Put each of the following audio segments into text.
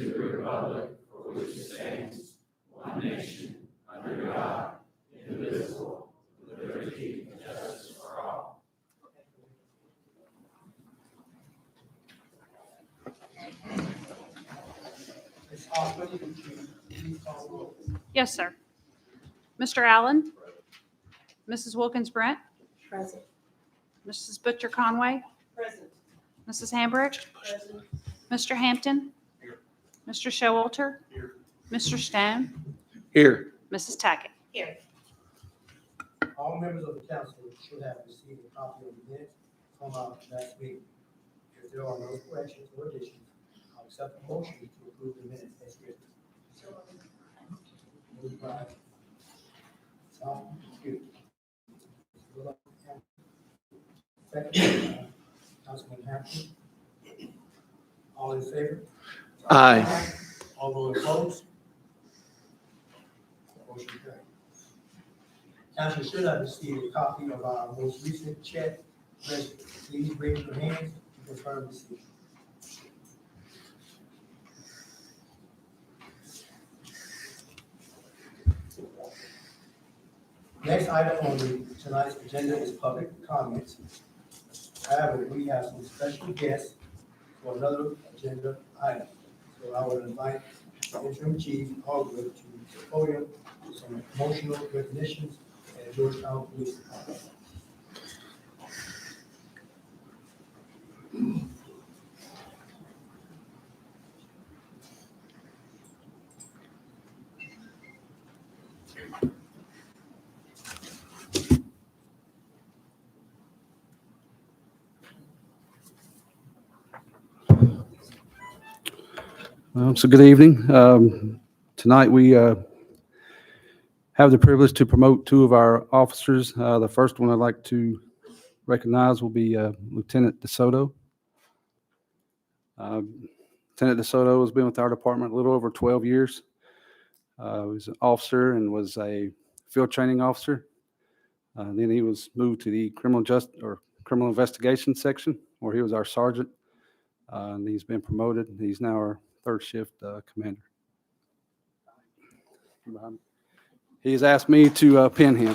to the republic for which it stands, one nation, under God, indivisible, with liberty and justice for all. Ms. Hoffman, would you please call the roll? Yes, sir. Mr. Allen? Mrs. Wilkins Brent? Present. Mrs. Butcher Conway? Present. Mrs. Hambrick? Present. Mr. Hampton? Here. Mr. Showalter? Here. Mr. Stone? Here. Mrs. Tackett? Here. All members of the council should have received a copy of the minutes from our last meeting. If there are no corrections or additions, I'll accept the motion to approve the minutes as written. Moved by Tom, second by Councilman Hampton. All in favor? Aye. All those opposed? Motion carried. Council should have received a copy of our most recent check register. Please raise your hands to confirm receipt. Next item on tonight's agenda is public comments. However, we have some special guests for another agenda item. So I would invite Interim Chief Hogwood to the podium for some emotional recognitions at Georgetown Police Department. So good evening. Tonight we have the privilege to promote two of our officers. The first one I'd like to recognize will be Lieutenant DeSoto. Lieutenant DeSoto has been with our department a little over 12 years. He was an officer and was a field training officer. Then he was moved to the criminal investigation section, where he was our sergeant. And he's been promoted. He's now our third shift commander. He's asked me to pin him.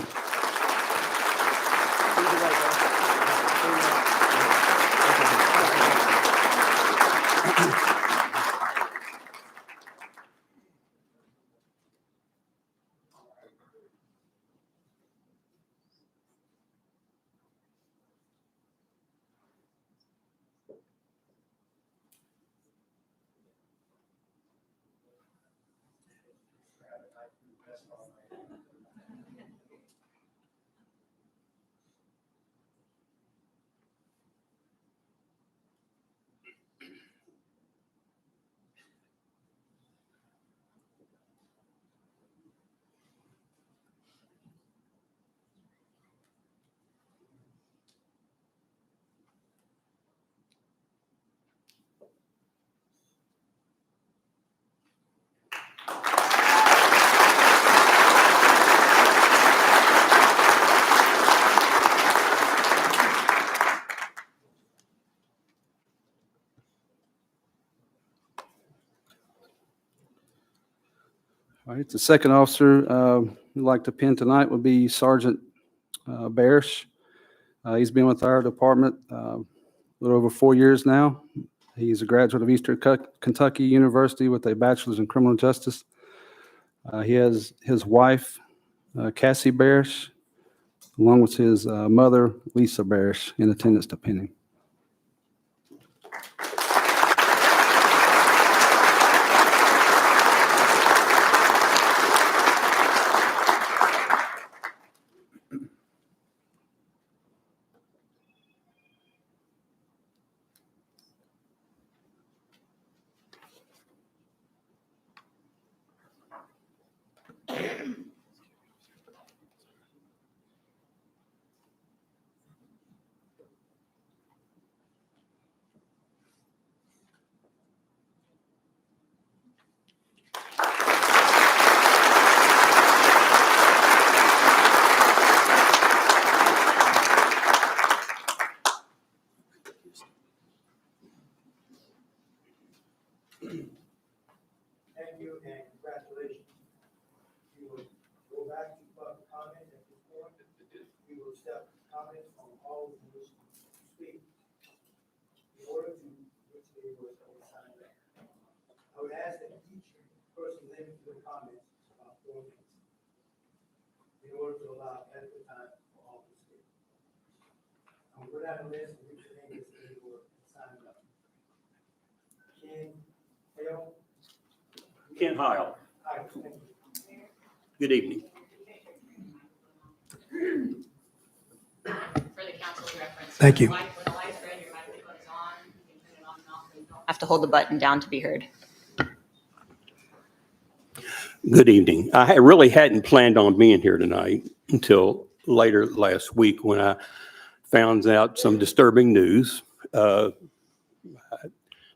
All right, the second officer we'd like to pin tonight would be Sergeant Barish. He's been with our department a little over 4 years now. He's a graduate of Eastern Kentucky University with a bachelor's in criminal justice. He has his wife, Cassie Barish, along with his mother, Lisa Barish, in attendance to pin him. thank you and congratulations. We will go back to public comment at this point. We will accept comments from all who wish to speak. In order to which they were signed up. I would ask that each person limit their comments to about 4 minutes in order to allow adequate time for all to speak. I'm going to have a list of which names they were signed up. Ken Hale. Ken Heil. Hi, thank you. Good evening. For the council's reference. Thank you. When the light's red, your microphone is on, you can turn it on and off, but you don't have to hold the button down to be heard. Good evening. I really hadn't planned on being here tonight until later last week when I found out some disturbing news. I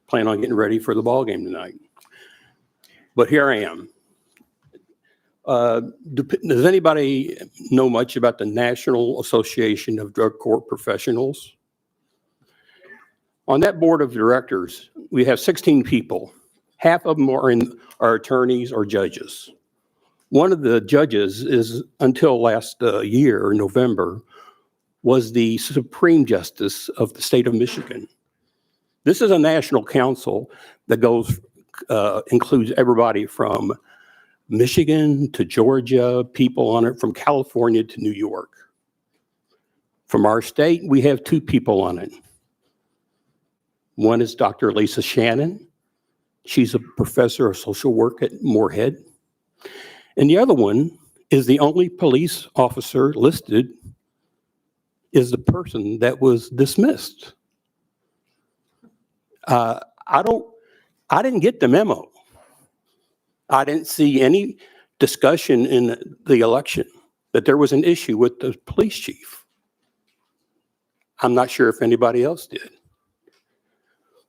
plan on getting ready for the ball game tonight. But here I am. Does anybody know much about the National Association of Drug Court Professionals? On that board of directors, we have 16 people. Half of them are attorneys or judges. One of the judges is, until last year, November, was the Supreme Justice of the state of Michigan. This is a national council that includes everybody from Michigan to Georgia, people on it from California to New York. From our state, we have 2 people on it. One is Dr. Lisa Shannon. She's a professor of social work at Moorhead. And the other one is the only police officer listed is the person that was dismissed. I didn't get the memo. I didn't see any discussion in the election that there was an issue with the police chief. I'm not sure if anybody else did.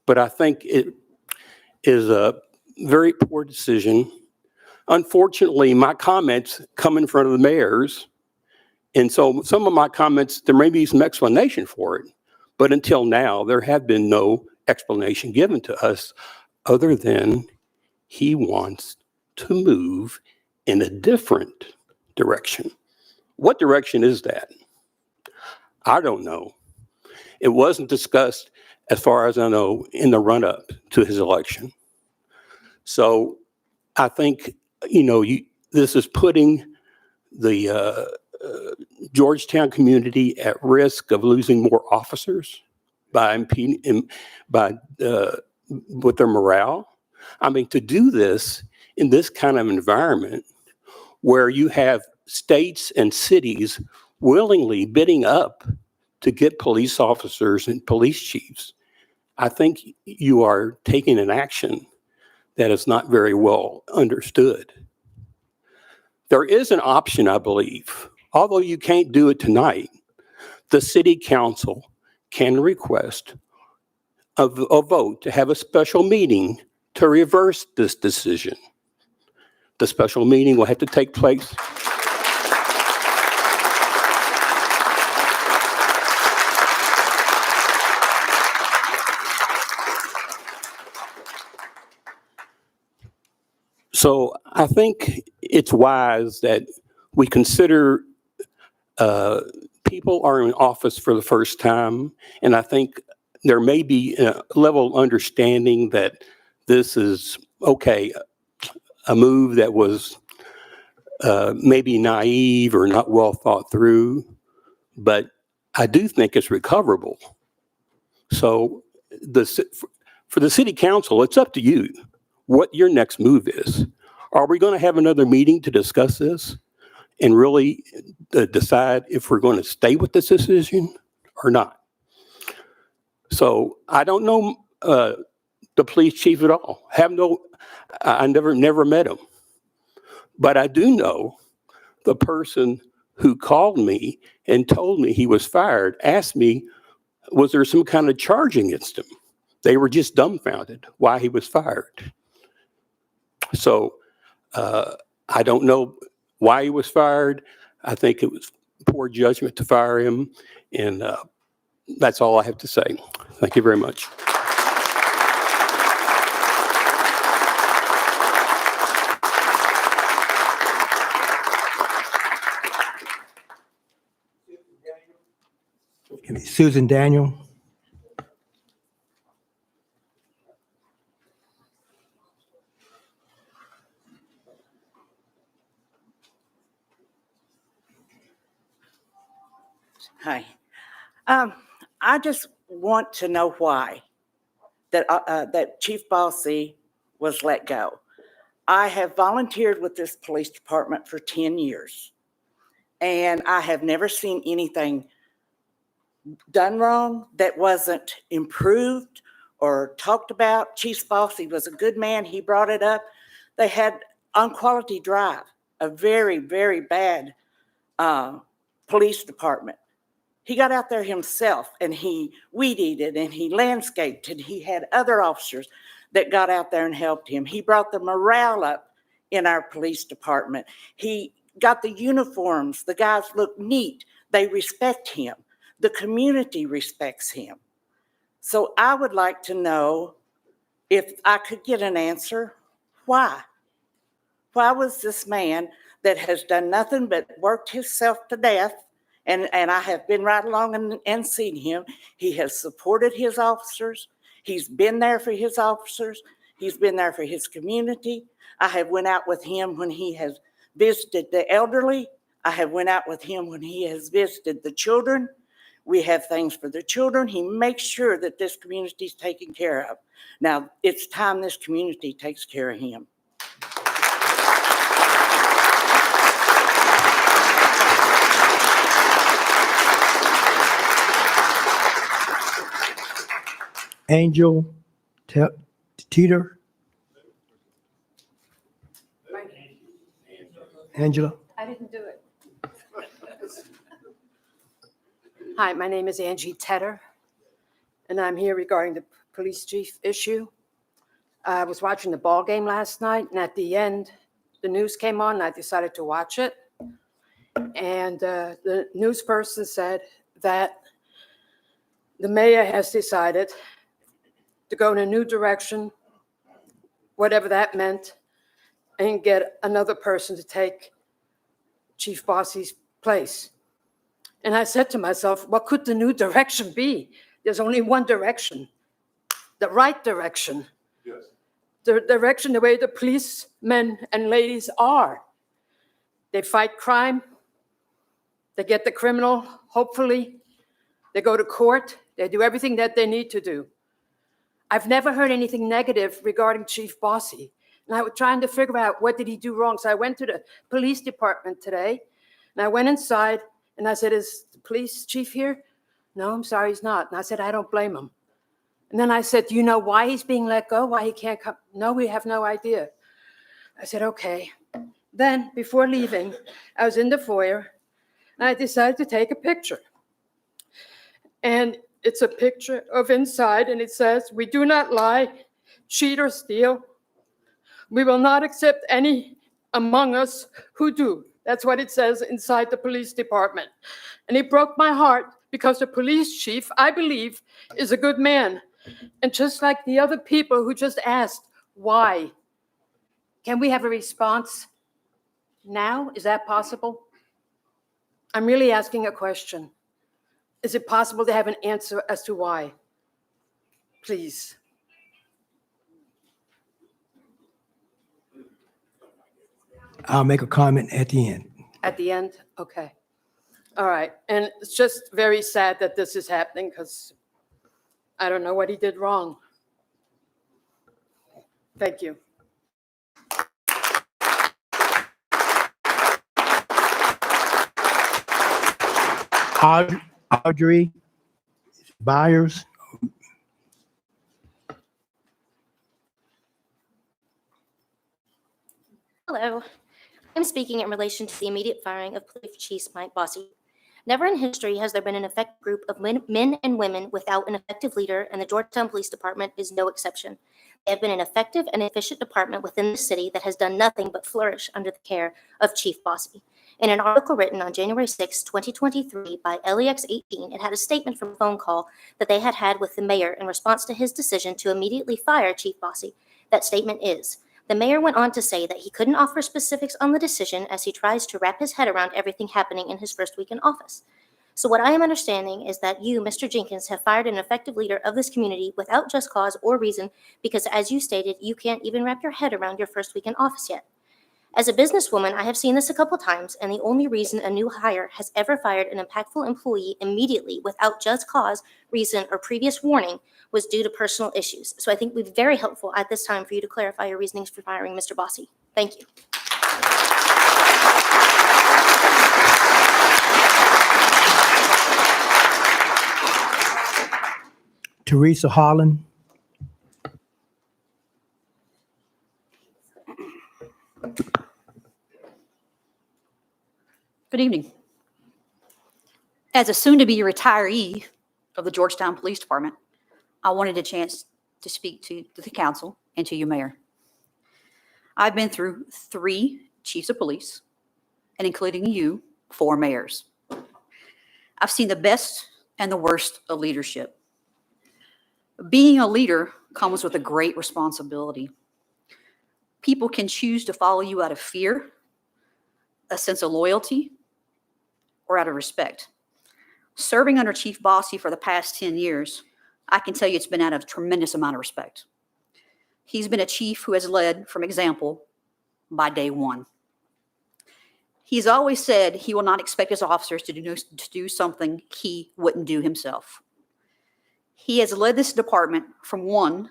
But I think it is a very poor decision. Unfortunately, my comments come in front of the mayors. And so some of my comments, there may be some explanation for it. But until now, there have been no explanation given to us other than he wants to move in a different direction. What direction is that? I don't know. It wasn't discussed, as far as I know, in the run-up to his election. So I think, this is putting the Georgetown community at risk of losing more officers with their morale. I mean, to do this in this kind of environment where you have states and cities willingly bidding up to get police officers and police chiefs, I think you are taking an action that is not very well understood. There is an option, I believe. Although you can't do it tonight, the city council can request a vote to have a special meeting to reverse this decision. The special meeting will have to take place. So I think it's wise that we consider people are in office for the first time, and I think there may be a level of understanding that this is, okay, a move that was maybe naive or not well thought through, but I do think it's recoverable. So for the city council, it's up to you what your next move is. Are we going to have another meeting to discuss this and really decide if we're going to stay with this decision or not? So I don't know the police chief at all. I never met him. But I do know the person who called me and told me he was fired, asked me, was there some kind of charge against him? They were just dumbfounded why he was fired. So I don't know why he was fired. I think it was poor judgment to fire him. And that's all I have to say. Thank you very much. Susan Daniel. Hi. I just want to know why that Chief Bossy was let go. I have volunteered with this police department for 10 years, and I have never seen anything done wrong that wasn't improved or talked about. Chief Bossy was a good man. He brought it up. They had on Quality Drive, a very, very bad police department. He got out there himself and he weed eated and he landscaped and he had other officers that got out there and helped him. He brought the morale up in our police department. He got the uniforms. The guys look neat. They respect him. The community respects him. So I would like to know if I could get an answer, why? Why was this man that has done nothing but worked himself to death, and I have been right along and seen him. He has supported his officers. He's been there for his officers. He's been there for his community. I have went out with him when he has visited the elderly. I have went out with him when he has visited the children. We have things for the children. He makes sure that this community is taken care of. Now, it's time this community takes care of him. Angel Teeter. Angela. I didn't do it. Hi, my name is Angie Tedder, and I'm here regarding the police chief issue. I was watching the ball game last night, and at the end, the news came on, and I decided to watch it. And the news person said that the mayor has decided to go in a new direction, whatever that meant, and get another person to take Chief Bossy's place. And I said to myself, what could the new direction be? There's only one direction, the right direction. Yes. The direction the way the policemen and ladies are. They fight crime. They get the criminal, hopefully. They go to court. They do everything that they need to do. I've never heard anything negative regarding Chief Bossy. And I was trying to figure out what did he do wrong. So I went to the police department today, and I went inside, and I said, is the police chief here? No, I'm sorry, he's not. And I said, I don't blame him. And then I said, do you know why he's being let go? Why he can't come? No, we have no idea. I said, okay. Then, before leaving, I was in the foyer, and I decided to take a picture. And it's a picture of inside, and it says, we do not lie, cheat, or steal. We will not accept any among us who do. That's what it says inside the police department. And it broke my heart because the police chief, I believe, is a good man. And just like the other people who just asked, why? Can we have a response now? Is that possible? I'm really asking a question. Is it possible to have an answer as to why? Please. I'll make a comment at the end. At the end? Okay. All right. And it's just very sad that this is happening because I don't know what he did wrong. Thank you. Audrey Byers. Hello. I'm speaking in relation to the immediate firing of Police Chief Mike Bossy. Never in history has there been an effective group of men and women without an effective leader, and the Georgetown Police Department is no exception. They have been an effective and efficient department within the city that has done nothing but flourish under the care of Chief Bossy. In an article written on January 6, 2023 by LEX 18, it had a statement from a phone call that they had with the mayor in response to his decision to immediately fire Chief Bossy. That statement is, the mayor went on to say that he couldn't offer specifics on the decision as he tries to wrap his head around everything happening in his first week in office. So what I am understanding is that you, Mr. Jenkins, have fired an effective leader of this community without just cause or reason because, as you stated, you can't even wrap your head around your first week in office yet. As a businesswoman, I have seen this a couple times, and the only reason a new hire has ever fired an impactful employee immediately without just cause, reason, or previous warning was due to personal issues. So I think it would be very helpful at this time for you to clarify your reasonings for firing Mr. Bossy. Thank you. Teresa Holland. Good evening. As a soon-to-be retiree of the Georgetown Police Department, I wanted a chance to speak to the council and to you, Mayor. I've been through 3 chiefs of police, and including you, 4 mayors. I've seen the best and the worst of leadership. Being a leader comes with a great responsibility. People can choose to follow you out of fear, a sense of loyalty, or out of respect. Serving under Chief Bossy for the past 10 years, I can tell you it's been out of a tremendous amount of respect. He's been a chief who has led from example by day one. He's always said he will not expect his officers to do something he wouldn't do himself. He has led this department from one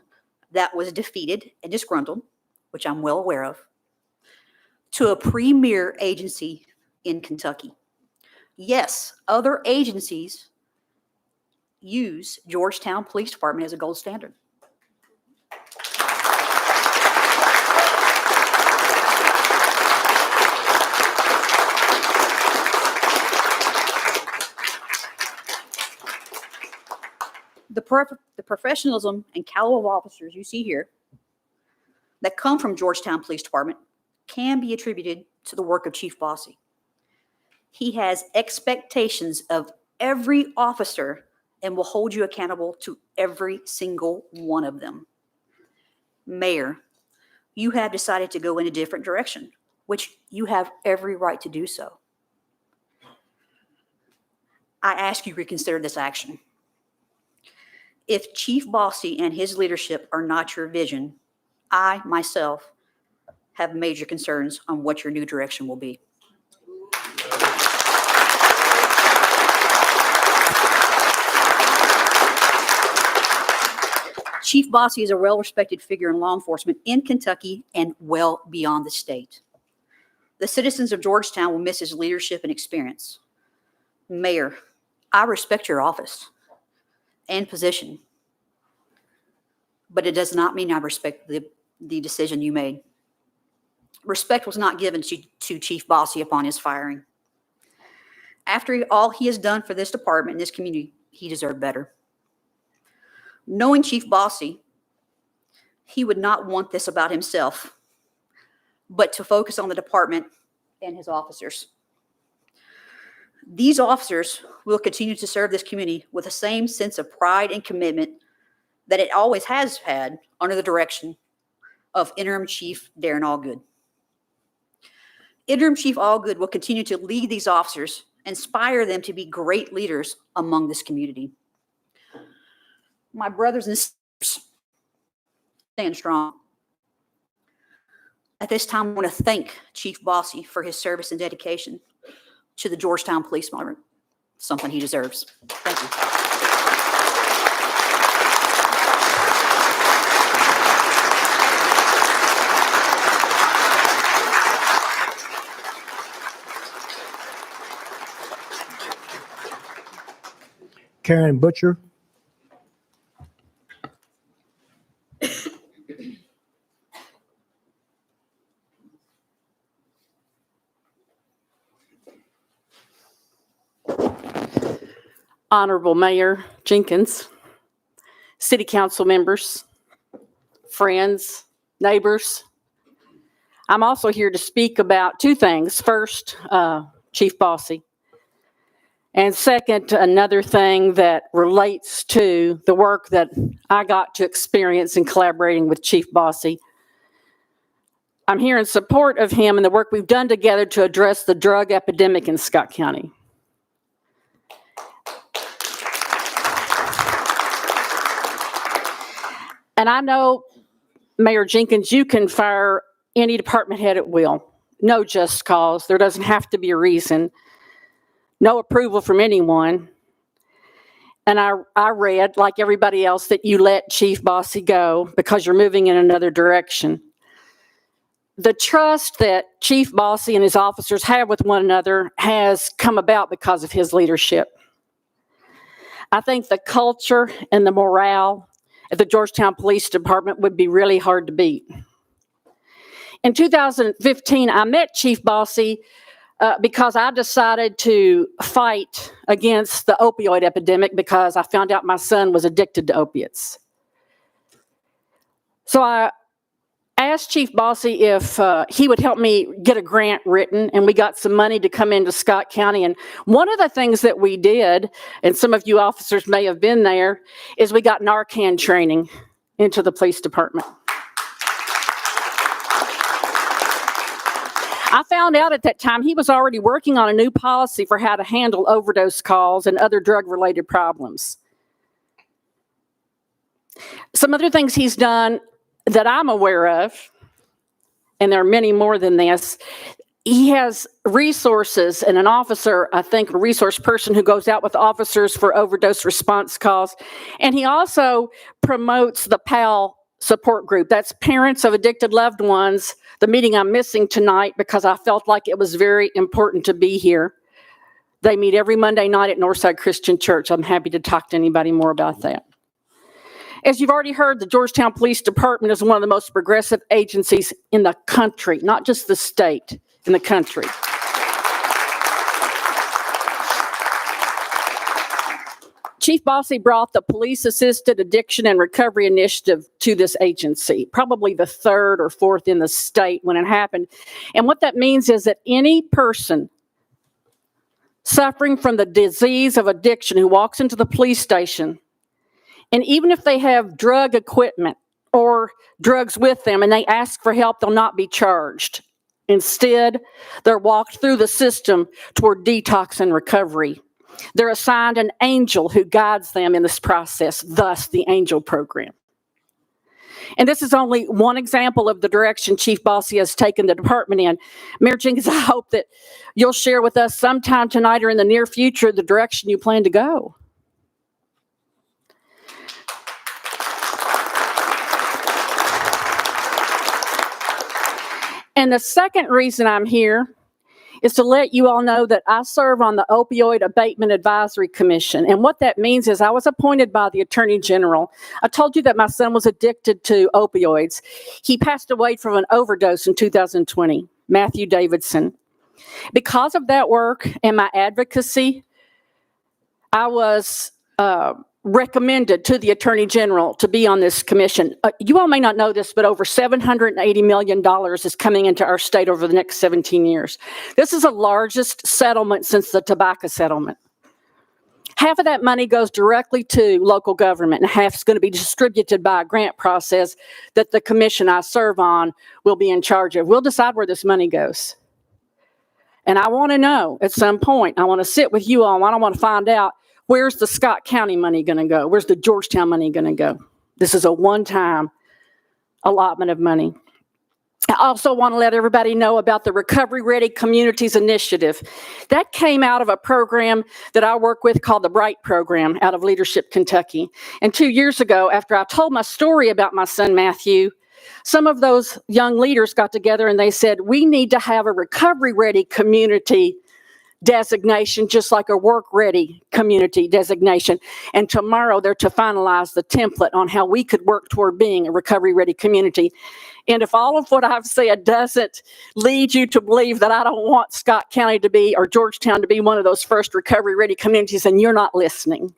that was defeated and disgruntled, which I'm well aware of, to a premier agency in Kentucky. Yes, other agencies use Georgetown Police Department as a gold standard. The professionalism and caliber of officers you see here that come from Georgetown Police Department can be attributed to the work of Chief Bossy. He has expectations of every officer and will hold you accountable to every single one of them. Mayor, you have decided to go in a different direction, which you have every right to do so. I ask you to reconsider this action. If Chief Bossy and his leadership are not your vision, I, myself, have major concerns on what your new direction will be. Chief Bossy is a well-respected figure in law enforcement in Kentucky and well beyond the state. The citizens of Georgetown will miss his leadership and experience. Mayor, I respect your office and position, but it does not mean I respect the decision you made. Respect was not given to Chief Bossy upon his firing. After all he has done for this department and this community, he deserved better. Knowing Chief Bossy, he would not want this about himself, but to focus on the department and his officers. These officers will continue to serve this community with the same sense of pride and commitment that it always has had under the direction of Interim Chief Darren Allgood. Interim Chief Allgood will continue to lead these officers, inspire them to be great leaders among this community. My brothers and sisters, stand strong. At this time, I want to thank Chief Bossy for his service and dedication to the Georgetown Police Department, something he deserves. Thank you. Karen Butcher. Honorable Mayor Jenkins, City Council members, friends, neighbors. I'm also here to speak about 2 things. First, Chief Bossy. And second, another thing that relates to the work that I got to experience in collaborating with Chief Bossy. I'm here in support of him and the work we've done together to address the drug epidemic in Scott County. And I know, Mayor Jenkins, you can fire any department head at will. No just cause. There doesn't have to be a reason. No approval from anyone. And I read, like everybody else, that you let Chief Bossy go because you're moving in another direction. The trust that Chief Bossy and his officers have with one another has come about because of his leadership. I think the culture and the morale at the Georgetown Police Department would be really hard to beat. In 2015, I met Chief Bossy because I decided to fight against the opioid epidemic because I found out my son was addicted to opiates. So I asked Chief Bossy if he would help me get a grant written, and we got some money to come into Scott County. And one of the things that we did, and some of you officers may have been there, is we got Narcan training into the police department. I found out at that time he was already working on a new policy for how to handle overdose calls and other drug-related problems. Some other things he's done that I'm aware of, and there are many more than this, he has resources and an officer, I think a resource person who goes out with officers for overdose response calls. And he also promotes the PAL support group. That's Parents of Addicted Loved Ones, the meeting I'm missing tonight because I felt like it was very important to be here. They meet every Monday night at Northside Christian Church. I'm happy to talk to anybody more about that. As you've already heard, the Georgetown Police Department is one of the most progressive agencies in the country, not just the state, in the country. Chief Bossy brought the Police Assisted Addiction and Recovery Initiative to this agency, probably the third or fourth in the state when it happened. And what that means is that any person suffering from the disease of addiction who walks into the police station, and even if they have drug equipment or drugs with them and they ask for help, they'll not be charged. Instead, they're walked through the system toward detox and recovery. They're assigned an angel who guides them in this process, thus the angel program. And this is only one example of the direction Chief Bossy has taken the department in. Mayor Jenkins, I hope that you'll share with us sometime tonight or in the near future the direction you plan to go. And the second reason I'm here is to let you all know that I serve on the Opioid Abatement Advisory Commission. And what that means is I was appointed by the Attorney General. I told you that my son was addicted to opioids. He passed away from an overdose in 2020, Matthew Davidson. Because of that work and my advocacy, I was recommended to the Attorney General to be on this commission. You all may not know this, but over $780 million is coming into our state over the next 17 years. This is the largest settlement since the tobacco settlement. Half of that money goes directly to local government, and half is going to be distributed by a grant process that the commission I serve on will be in charge of. We'll decide where this money goes. And I want to know at some point, I want to sit with you all, and I want to find out, where's the Scott County money going to go? Where's the Georgetown money going to go? This is a one-time allotment of money. I also want to let everybody know about the Recovery Ready Communities Initiative. That came out of a program that I work with called the Bright Program out of Leadership, Kentucky. And 2 years ago, after I told my story about my son, Matthew, some of those young leaders got together and they said, we need to have a Recovery Ready community designation, just like a work ready community designation. And tomorrow they're to finalize the template on how we could work toward being a recovery ready community. And if all of what I've said doesn't lead you to believe that I don't want Scott County to be, or Georgetown to be, one of those first recovery ready communities, then you're not listening.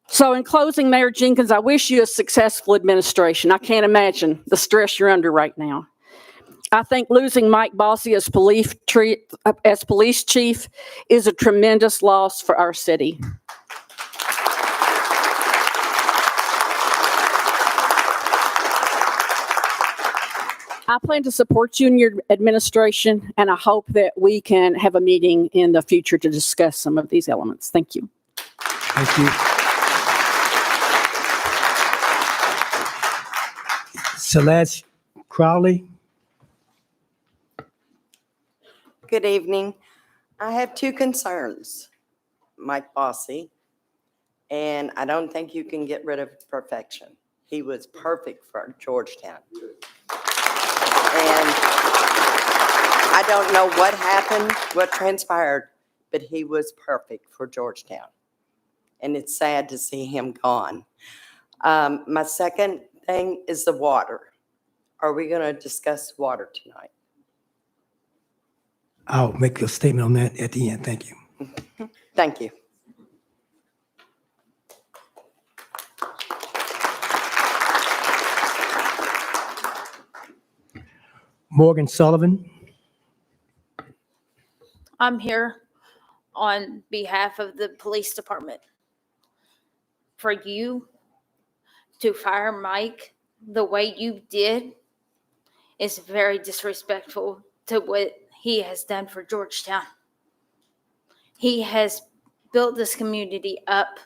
So in closing, Mayor Jenkins, I wish you a successful administration. I can't imagine the stress you're under right now. I think losing Mike Bossy as police chief is a tremendous loss for our city. I plan to support you in your administration, and I hope that we can have a meeting in the future to discuss some of these elements. Thank you. Thank you. Celeste Crowley. Good evening. I have two concerns, Mike Bossy, and I don't think you can get rid of perfection. He was perfect for Georgetown. And I don't know what happened, what transpired, but he was perfect for Georgetown. And it's sad to see him gone. My second thing is the water. Are we going to discuss water tonight? I'll make a statement on that at the end. Thank you. Thank you. Morgan Sullivan. I'm here on behalf of the police department. For you to fire Mike the way you did is very disrespectful to what he has done for Georgetown. He has built this community up.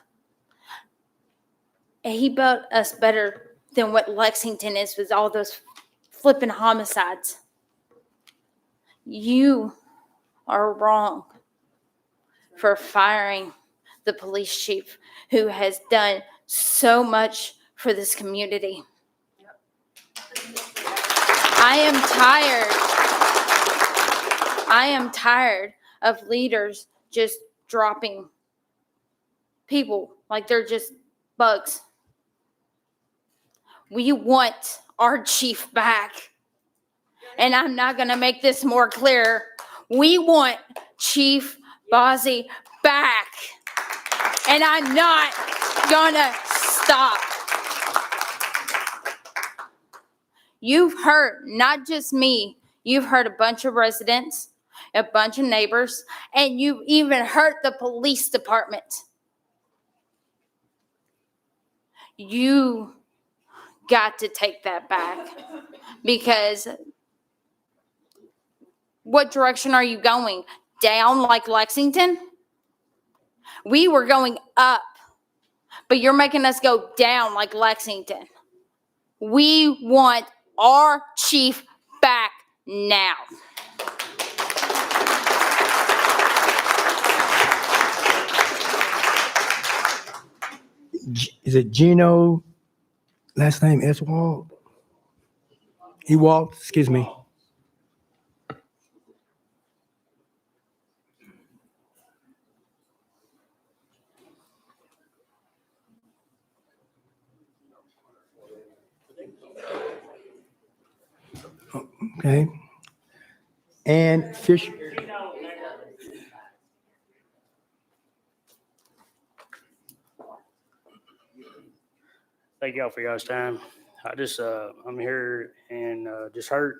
And he built us better than what Lexington is with all those flipping homicides. You are wrong for firing the police chief who has done so much for this community. I am tired of leaders just dropping people like they're just bugs. We want our chief back. And I'm not going to make this more clear. We want Chief Bossy back. And I'm not going to stop. You've heard, not just me, you've heard a bunch of residents, a bunch of neighbors, and you've even heard the police department. You got to take that back, because what direction are you going? Down like Lexington? We were going up, but you're making us go down like Lexington. We want our chief back now. Is it Gino? Last name Ewald? Ewald, excuse me. Okay. And Fisher. Thank y'all for y'all's time. I'm here and just heard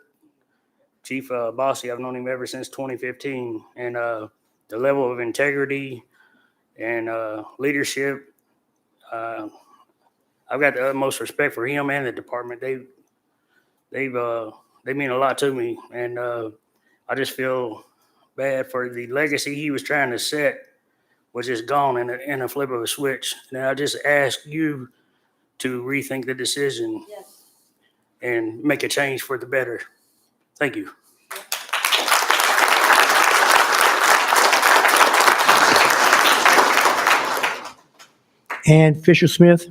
Chief Bossy. I've known him ever since 2015, and the level of integrity and leadership, I've got the utmost respect for him and the department. They mean a lot to me, and I just feel bad for the legacy he was trying to set was just gone in a flip of a switch. And I just ask you to rethink the decision and make a change for the better. Thank you. And Fisher Smith.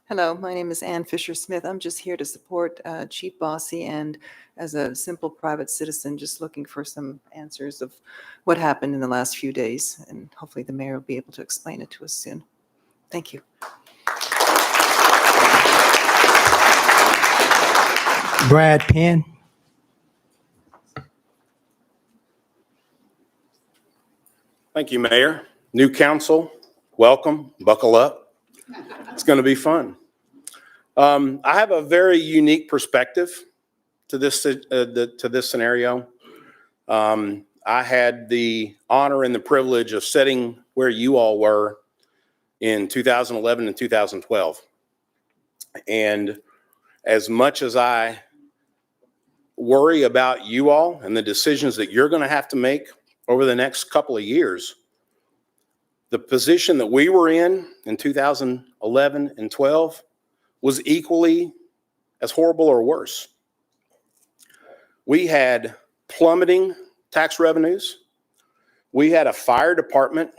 Hello, my name is Ann Fisher-Smith. I'm just here to support Chief Bossy, and as a simple private citizen, just looking for some answers of what happened in the last few days, and hopefully the mayor will be able to explain it to us soon. Thank you. Brad Penn. Thank you, Mayor. New council, welcome, buckle up. It's going to be fun. I have a very unique perspective to this scenario. I had the honor and the privilege of sitting where you all were in 2011 and 2012. And as much as I worry about you all and the decisions that you're going to have to make over the next couple of years, the position that we were in 2011 and 12 was equally as horrible or worse. We had plummeting tax revenues. We had a fire department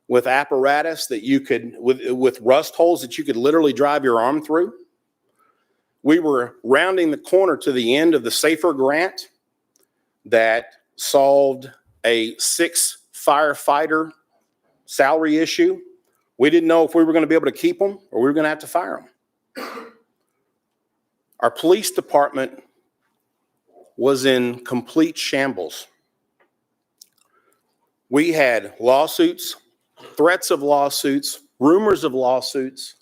with apparatus that you could, with rust holes that you could literally drive your arm through. We were rounding the corner to the end of the SAFER grant that solved a 6 firefighter salary issue. We didn't know if we were going to be able to keep them or we were going to have to fire them. Our police department was in complete shambles. We had lawsuits, threats of lawsuits, rumors of lawsuits.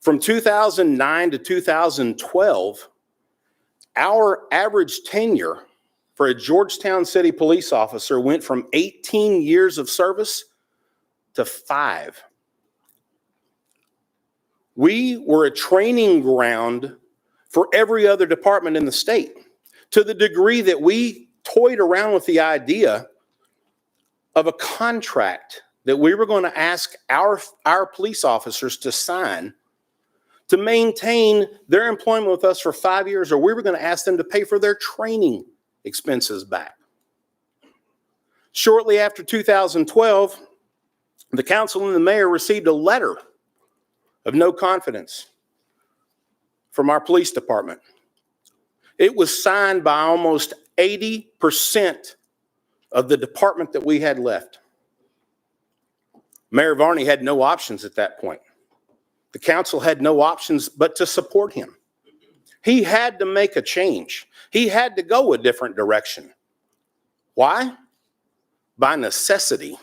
From 2009 to 2012, our average tenure for a Georgetown City police officer went from 18 years of service to 5. We were a training ground for every other department in the state, to the degree that we toyed around with the idea of a contract that we were going to ask our police officers to sign to maintain their employment with us for 5 years, or we were going to ask them to pay for their training expenses back. Shortly after 2012, the council and the mayor received a letter of no confidence from our police department. It was signed by almost 80% of the department that we had left. Mayor Varney had no options at that point. The council had no options but to support him. He had to make a change. He had to go a different direction. Why? By necessity.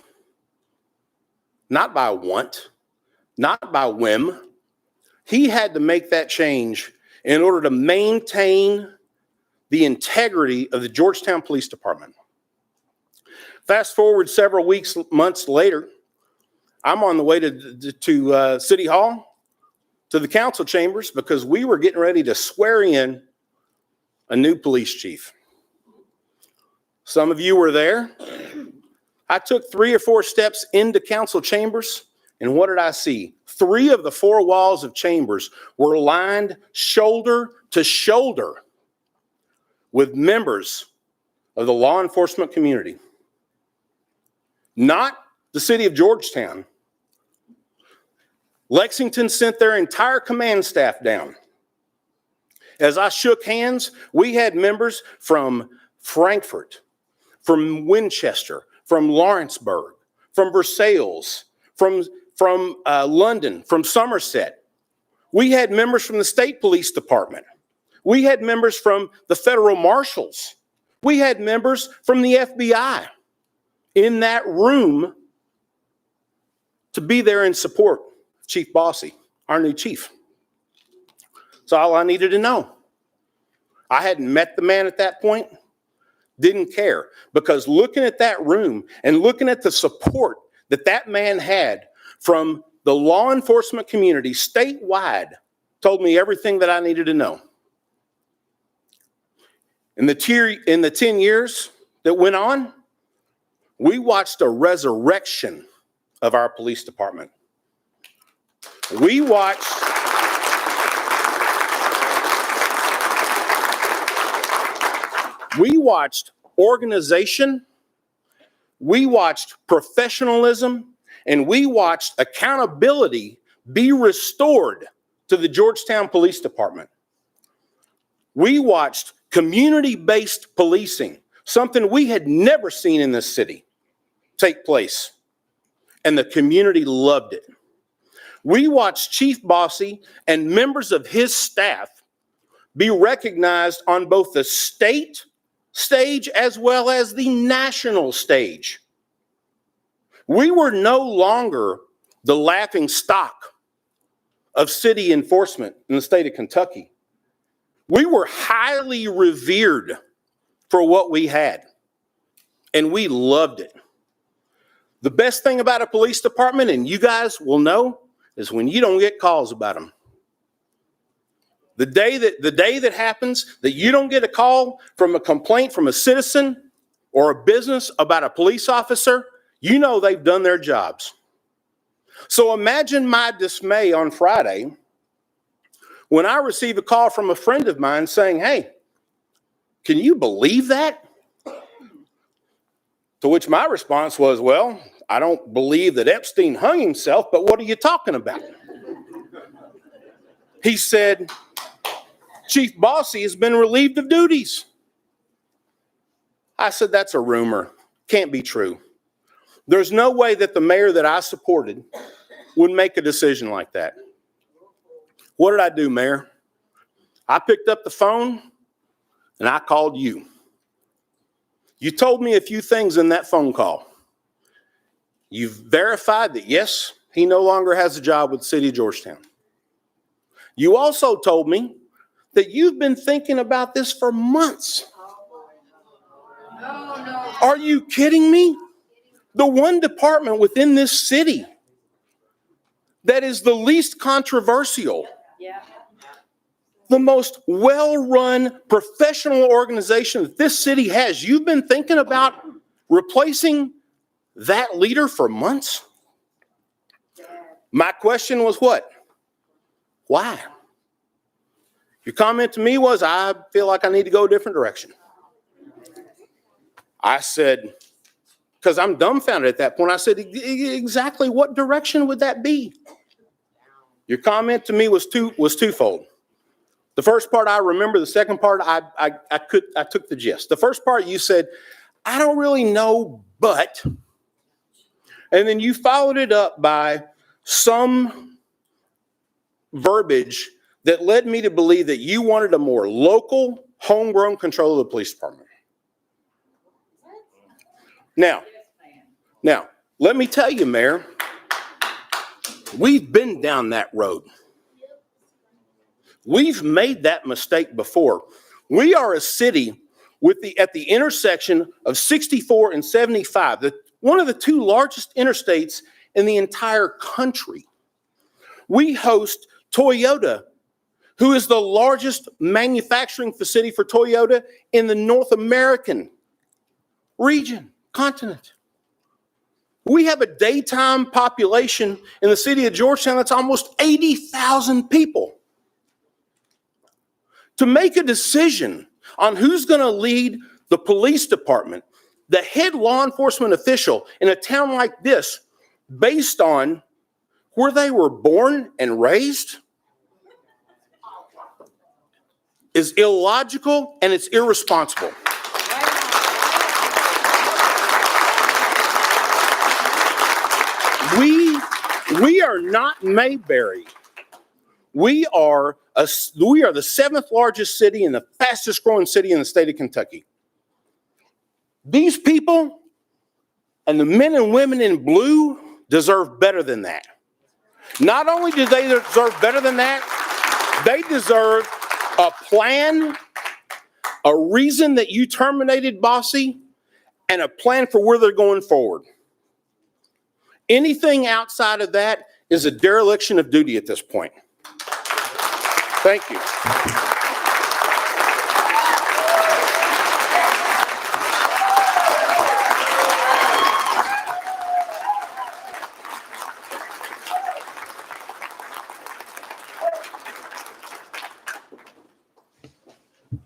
Not by want, not by whim. He had to make that change in order to maintain the integrity of the Georgetown Police Department. Fast forward several weeks, months later, I'm on the way to City Hall, to the council chambers, because we were getting ready to swear in a new police chief. Some of you were there. I took 3 or 4 steps into council chambers, and what did I see? 3 of the 4 walls of chambers were lined shoulder to shoulder with members of the law enforcement community. Not the city of Georgetown. Lexington sent their entire command staff down. As I shook hands, we had members from Frankfurt, from Winchester, from Lawrenceburg, from Versailles, from London, from Somerset. We had members from the state police department. We had members from the federal marshals. We had members from the FBI in that room to be there and support Chief Bossy, our new chief. That's all I needed to know. I hadn't met the man at that point, didn't care, because looking at that room and looking at the support that that man had from the law enforcement community statewide told me everything that I needed to know. In the 10 years that went on, we watched a resurrection of our police department. We watched organization, we watched professionalism, and we watched accountability be restored to the Georgetown Police Department. We watched community-based policing, something we had never seen in this city, take place, and the community loved it. We watched Chief Bossy and members of his staff be recognized on both the state stage as well as the national stage. We were no longer the laughing stock of city enforcement in the state of Kentucky. We were highly revered for what we had, and we loved it. The best thing about a police department, and you guys will know, is when you don't get calls about them. The day that happens that you don't get a call from a complaint from a citizen or a business about a police officer, You know they've done their jobs. So imagine my dismay on Friday when I receive a call from a friend of mine saying, hey, can you believe that? To which my response was, well, I don't believe that Epstein hung himself, but what are you talking about? He said, Chief Bossy has been relieved of duties. I said, that's a rumor. Can't be true. There's no way that the mayor that I supported would make a decision like that. What did I do, Mayor? I picked up the phone and I called you. You told me a few things in that phone call. You've verified that, yes, he no longer has a job with the city of Georgetown. You also told me that you've been thinking about this for months. Are you kidding me? The one department within this city that is the least controversial, the most well-run professional organization that this city has, you've been thinking about replacing that leader for months? My question was what? Why? Your comment to me was, I feel like I need to go a different direction. I said, because I'm dumbfounded at that point, I said, exactly what direction would that be? Your comment to me was twofold. The first part I remember, the second part I took the gist. The first part you said, I don't really know, but, and then you followed it up by some verbiage that led me to believe that you wanted a more local, homegrown control of the police department. Now, let me tell you, Mayor, we've been down that road. We've made that mistake before. We are a city at the intersection of 64 and 75, one of the two largest interstates in the entire country. We host Toyota, who is the largest manufacturing facility for Toyota in the North American continent. We have a daytime population in the city of Georgetown that's almost 80,000 people. To make a decision on who's going to lead the police department, the head law enforcement official in a town like this, based on where they were born and raised, is illogical and it's irresponsible. We are not Mayberry. We are the seventh largest city and the fastest growing city in the state of Kentucky. These people and the men and women in blue deserve better than that. Not only do they deserve better than that, they deserve a plan, a reason that you terminated Bossy, and a plan for where they're going forward. Anything outside of that is a dereliction of duty at this point. Thank you.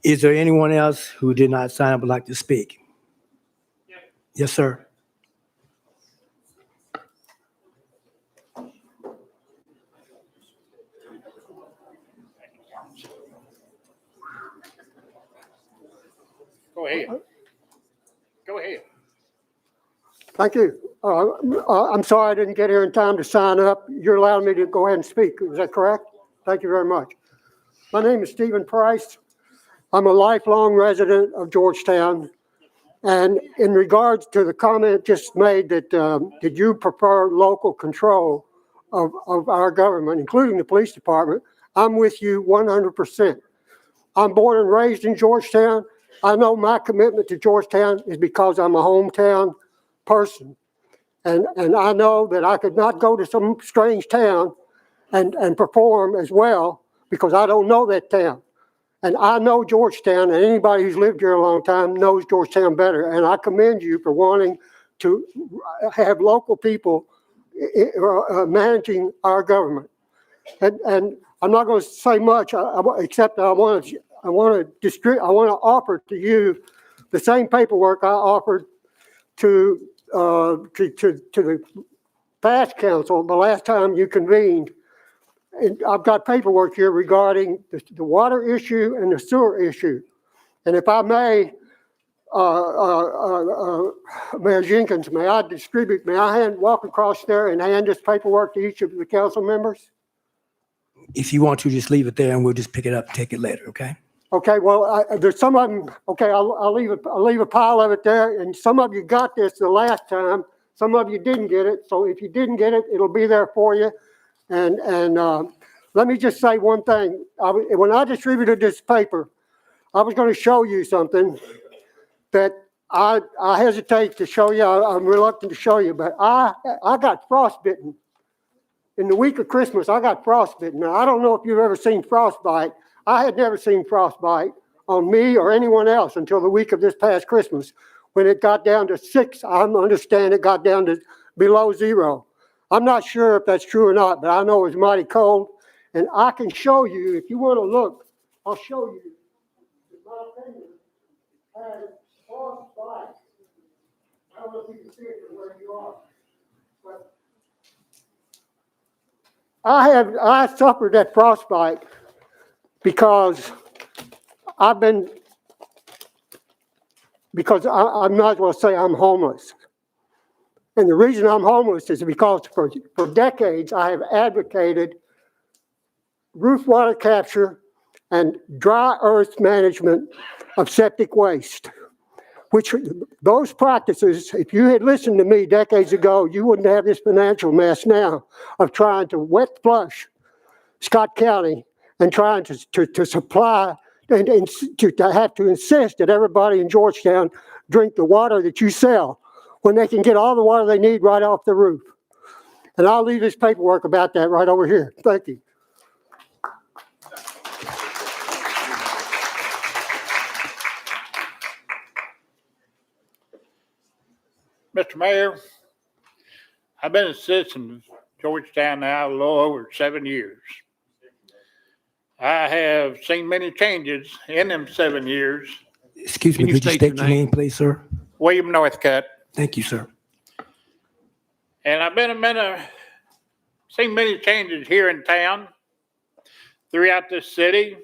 Is there anyone else who did not sign up would like to speak? Yes, sir. Go ahead. Go ahead. Thank you. I'm sorry I didn't get here in time to sign up. You're allowing me to go ahead and speak. Is that correct? Thank you very much. My name is Stephen Price. I'm a lifelong resident of Georgetown. And in regards to the comment just made that did you prefer local control of our government, including the police department, I'm with you 100%. I'm born and raised in Georgetown. I know my commitment to Georgetown is because I'm a hometown person. And I know that I could not go to some strange town and perform as well because I don't know that town. And I know Georgetown, and anybody who's lived here a long time knows Georgetown better. And I commend you for wanting to have local people managing our government. And I'm not going to say much, except I want to offer to you the same paperwork I offered to the past council the last time you convened. And I've got paperwork here regarding the water issue and the sewer issue. And if I may, Mayor Jenkins, may I walk across there and hand this paperwork to each of the council members? If you want to, just leave it there and we'll just pick it up and take it later, okay? Okay, well, there's some of them, okay, I'll leave a pile of it there, and some of you got this the last time, some of you didn't get it, so if you didn't get it, it'll be there for you. And let me just say one thing. When I distributed this paper, I was going to show you something that I hesitate to show you. I'm reluctant to show you, but I got frostbitten. In the week of Christmas, I got frostbitten. Now, I don't know if you've ever seen frostbite. I had never seen frostbite on me or anyone else until the week of this past Christmas, when it got down to 6. I understand it got down to below 0. I'm not sure if that's true or not, but I know it was mighty cold. And I can show you, if you want to look, I'll show you. My finger had frostbite. I don't know if you can see it from where you are, but I suffered that frostbite because I'm not going to say I'm homeless. And the reason I'm homeless is because for decades I have advocated roof water capture and dry earth management of septic waste, which those practices, if you had listened to me decades ago, you wouldn't have this financial mess now of trying to wet flush Scott County and trying to supply and to have to insist that everybody in Georgetown drink the water that you sell when they can get all the water they need right off the roof. And I'll leave this paperwork about that right over here. Thank you. Mr. Mayor, I've been a citizen of Georgetown now a little over 7 years. I have seen many changes in them 7 years. Excuse me, could you state your name, please, sir? William Northcutt. Thank you, sir. And I've seen many changes here in town, throughout this city.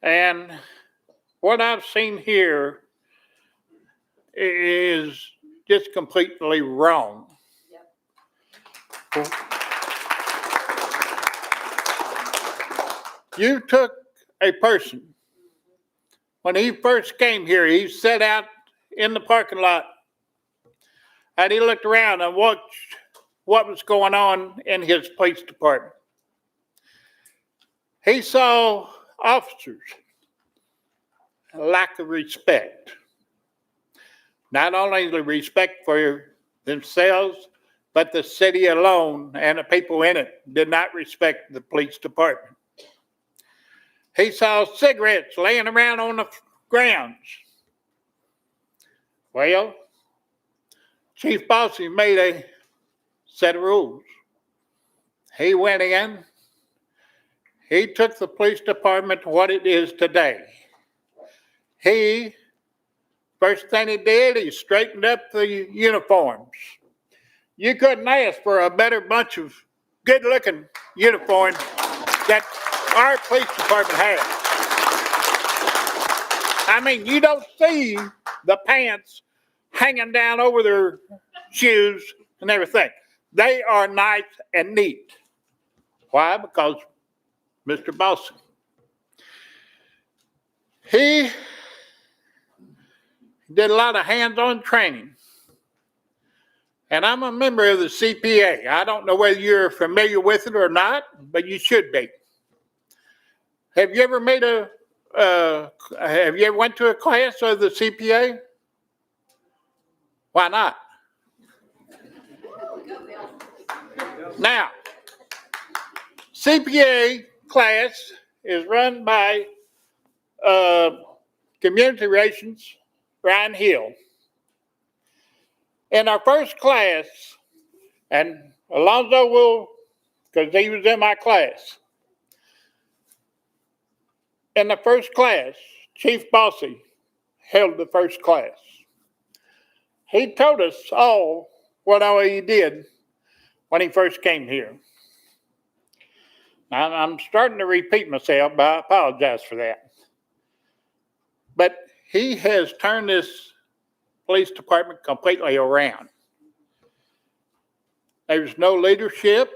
And what I've seen here is just completely wrong. Yep. You took a person, when he first came here, he sat out in the parking lot and he looked around and watched what was going on in his police department. He saw officers, a lack of respect. Not only the respect for themselves, but the city alone and the people in it did not respect the police department. He saw cigarettes laying around on the grounds. Well, Chief Bossy made a set of rules. He went in, he took the police department to what it is today. First thing he did, he straightened up the uniforms. You couldn't ask for a better bunch of good-looking uniforms that our police department has. I mean, you don't see the pants hanging down over their shoes and everything. They are nice and neat. Why? Because Mr. Bossy. He did a lot of hands-on training. And I'm a member of the CPA. I don't know whether you're familiar with it or not, but you should be. Have you ever went to a class of the CPA? Why not? Now, CPA class is run by Community Relations, Ryan Hill. in our first class, and Alonzo will, because he was in my class. In the first class, Chief Bossy held the first class. He told us all what all he did when he first came here. Now, I'm starting to repeat myself, but I apologize for that. But he has turned this police department completely around. There was no leadership.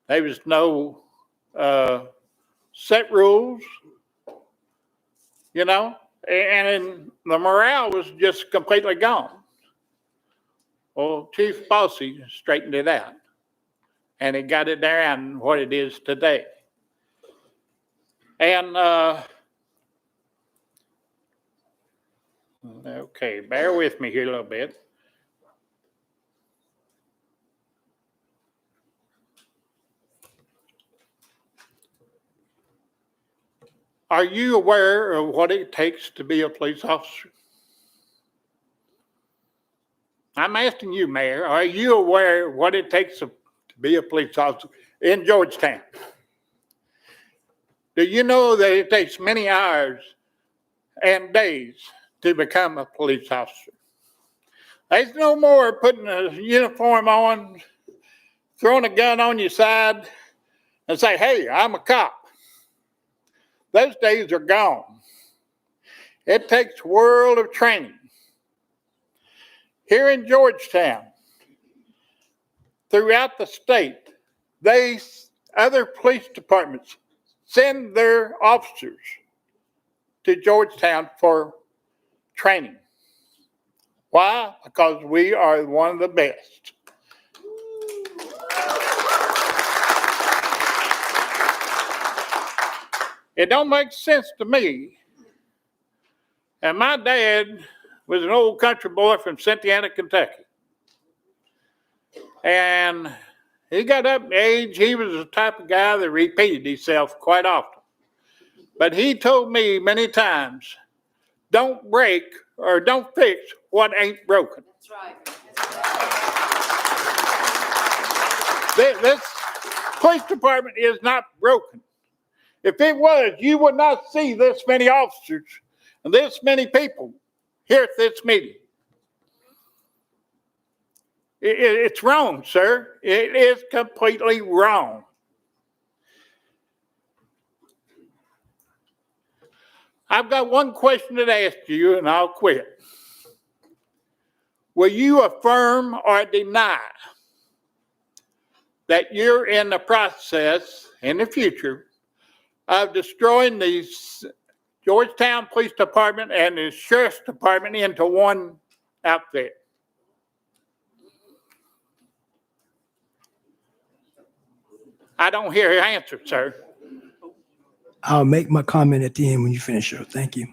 There was no set rules, you know, and the morale was just completely gone. Well, Chief Bossy straightened it out, and it got it down what it is today. And okay, bear with me here a little bit. Are you aware of what it takes to be a police officer? I'm asking you, Mayor, are you aware of what it takes to be a police officer in Georgetown? Do you know that it takes many hours and days to become a police officer? There's no more putting a uniform on, throwing a gun on your side, and say, hey, I'm a cop. Those days are gone. It takes a world of training. Here in Georgetown, throughout the state, other police departments send their officers to Georgetown for training. Why? Because we are one of the best. It don't make sense to me. And my dad was an old country boy from Cynthiana, Kentucky. And he got up in age, he was the type of guy that repeated himself quite often. But he told me many times, don't break or don't fix what ain't broken. That's right. This police department is not broken. If it was, you would not see this many officers and this many people here at this meeting. It's wrong, sir. It is completely wrong. I've got one question to ask you, and I'll quit. Will you affirm or deny that you're in the process in the future of destroying the Georgetown Police Department and the Sheriff's Department into one outfit? I don't hear your answer, sir. I'll make my comment at the end when you finish, sir. Thank you.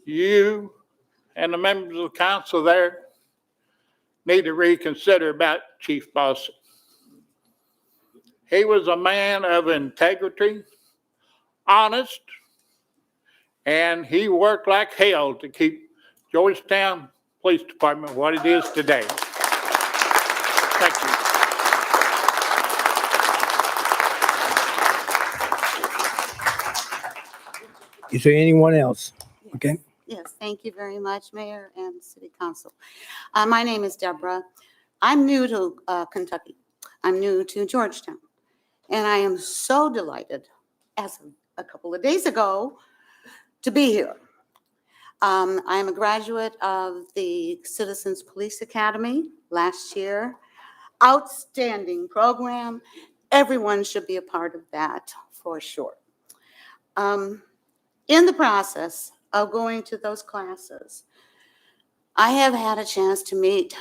You and the members of the council there need to reconsider about Chief Bossy. He was a man of integrity, honest, and he worked like hell to keep Georgetown Police Department what it is today. Thank you. Is there anyone else? Okay. Yes, thank you very much, Mayor and City Council. My name is Deborah. I'm new to Kentucky. I'm new to Georgetown. And I am so delighted, as a couple of days ago, to be here. I am a graduate of the Citizens Police Academy last year. Outstanding program. Everyone should be a part of that for sure. In the process of going to those classes, I have had a chance to meet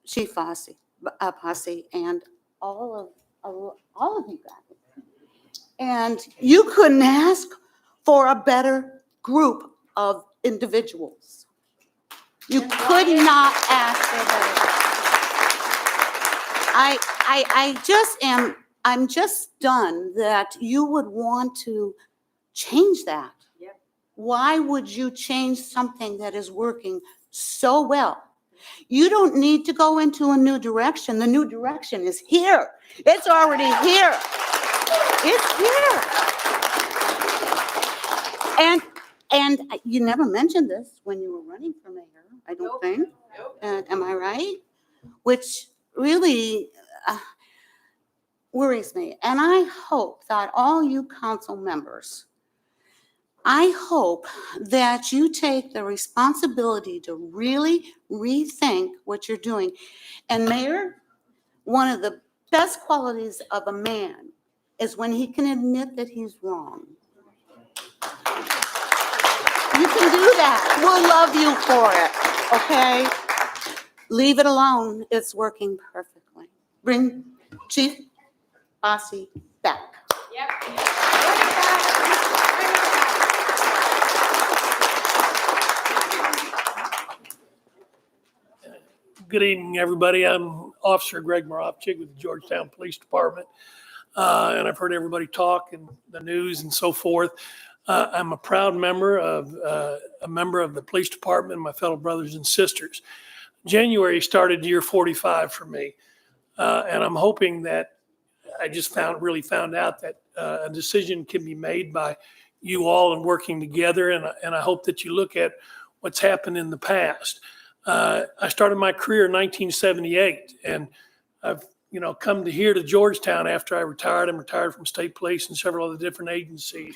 Chief Bossy and all of you guys. And you couldn't ask for a better group of individuals. You could not ask for better. I'm just stunned that you would want to change that. Yep. Why would you change something that is working so well? You don't need to go into a new direction. The new direction is here. It's already here. It's here. And you never mentioned this when you were running for mayor, I don't think. Am I right? Which really worries me. And I hope that all you council members, I hope that you take the responsibility to really rethink what you're doing. And Mayor, one of the best qualities of a man is when he can admit that he's wrong. You can do that. We'll love you for it, okay? Leave it alone. It's working perfectly. Bring Chief Bossy back. Good evening, everybody. I'm Officer Greg Moravchik with the Georgetown Police Department. And I've heard everybody talk and the news and so forth. I'm a proud member of the police department and my fellow brothers and sisters. January started year 45 for me. And I'm hoping that I just really found out that a decision can be made by you all and working together. And I hope that you look at what's happened in the past. I started my career in 1978, and I've come to Georgetown after I retired. I'm retired from state police and several other different agencies.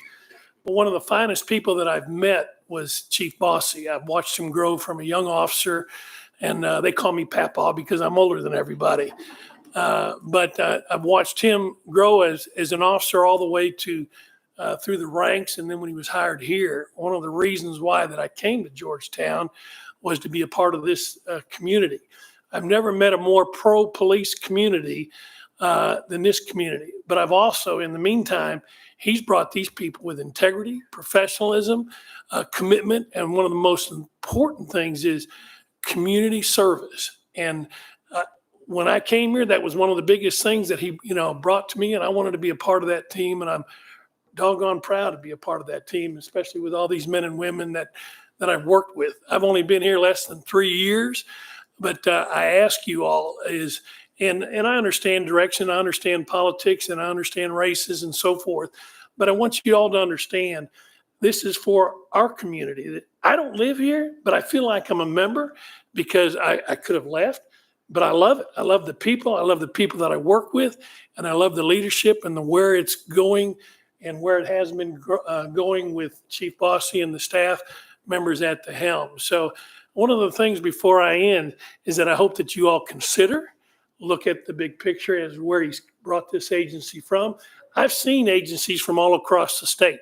But one of the finest people that I've met was Chief Bossy. I've watched him grow from a young officer, and they call me Papa because I'm older than everybody. But I've watched him grow as an officer all the way to through the ranks, and then when he was hired here, one of the reasons why that I came to Georgetown was to be a part of this community. I've never met a more pro-police community than this community. But I've also, in the meantime, he's brought these people with integrity, professionalism, commitment, and one of the most important things is community service. And when I came here, that was one of the biggest things that he, brought to me, and I wanted to be a part of that team, and I'm doggone proud to be a part of that team, especially with all these men and women that I've worked with. I've only been here less than 3 years, but I ask you all is, and I understand direction, I understand politics, and I understand races and so forth, but I want you all to understand this is for our community. I don't live here, but I feel like I'm a member because I could have left, but I love it. I love the people. I love the people that I work with, and I love the leadership and where it's going and where it has been going with Chief Bossy and the staff members at the helm. So one of the things before I end is that I hope that you all consider, look at the big picture as where he's brought this agency from. I've seen agencies from all across the state,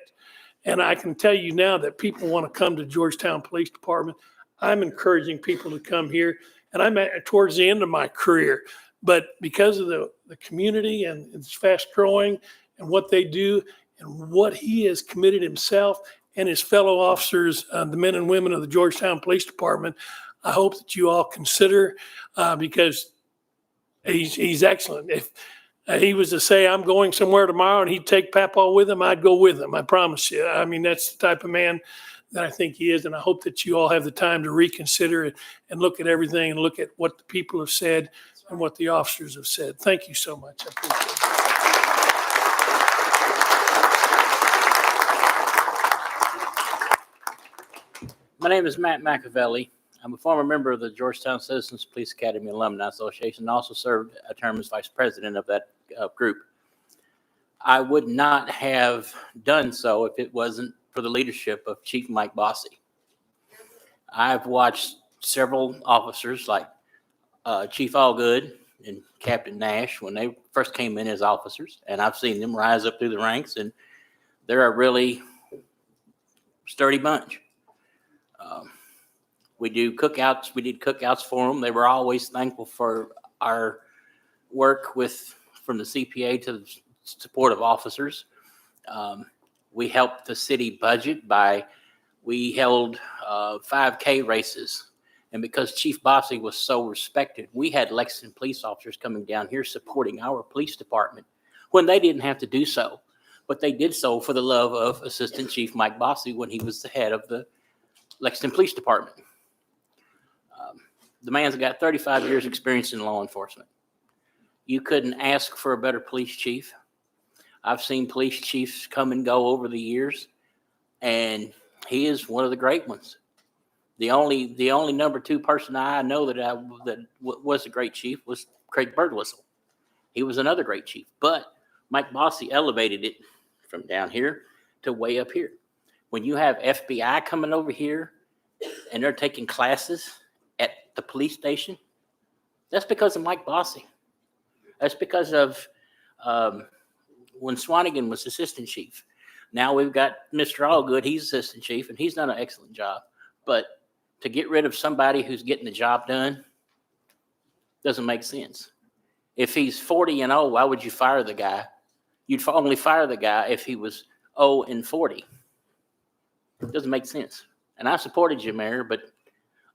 and I can tell you now that people want to come to Georgetown Police Department. I'm encouraging people to come here, and I'm towards the end of my career, but because of the community and it's fast growing and what they do and what he has committed himself and his fellow officers, the men and women of the Georgetown Police Department, I hope that you all consider because he's excellent. If he was to say, I'm going somewhere tomorrow and he'd take Papa with him, I'd go with him. I promise you. I mean, that's the type of man that I think he is. And I hope that you all have the time to reconsider it and look at everything and look at what the people have said and what the officers have said. Thank you so much. I appreciate it. My name is Matt McAvelli. I'm a former member of the Georgetown Citizens Police Academy Alumni Association and also served a term as vice president of that group. I would not have done so if it wasn't for the leadership of Chief Mike Bossy. I've watched several officers like Chief Allgood and Captain Nash when they first came in as officers, and I've seen them rise up through the ranks, and they're a really sturdy bunch. We do cookouts. We did cookouts for them. They were always thankful for our work from the CPA to the support of officers. We helped the city budget we held 5K races. And because Chief Bossy was so respected, we had Lexington police officers coming down here supporting our police department when they didn't have to do so. but they did so for the love of Assistant Chief Mike Bossy when he was the head of the Lexington Police Department. The man's got 35 years experience in law enforcement. You couldn't ask for a better police chief. I've seen police chiefs come and go over the years, and he is one of the great ones. The only number two person I know that was a great chief was Craig Birdwhistle. He was another great chief, but Mike Bossy elevated it from down here to way up here. When you have FBI coming over here and they're taking classes at the police station, that's because of Mike Bossy. That's because of when Swanigan was assistant chief. Now we've got Mr. Allgood, he's assistant chief, and he's done an excellent job. But to get rid of somebody who's getting the job done doesn't make sense. If he's 40 and 0, why would you fire the guy? You'd only fire the guy if he was 0 and 40. It doesn't make sense. And I supported you, Mayor, but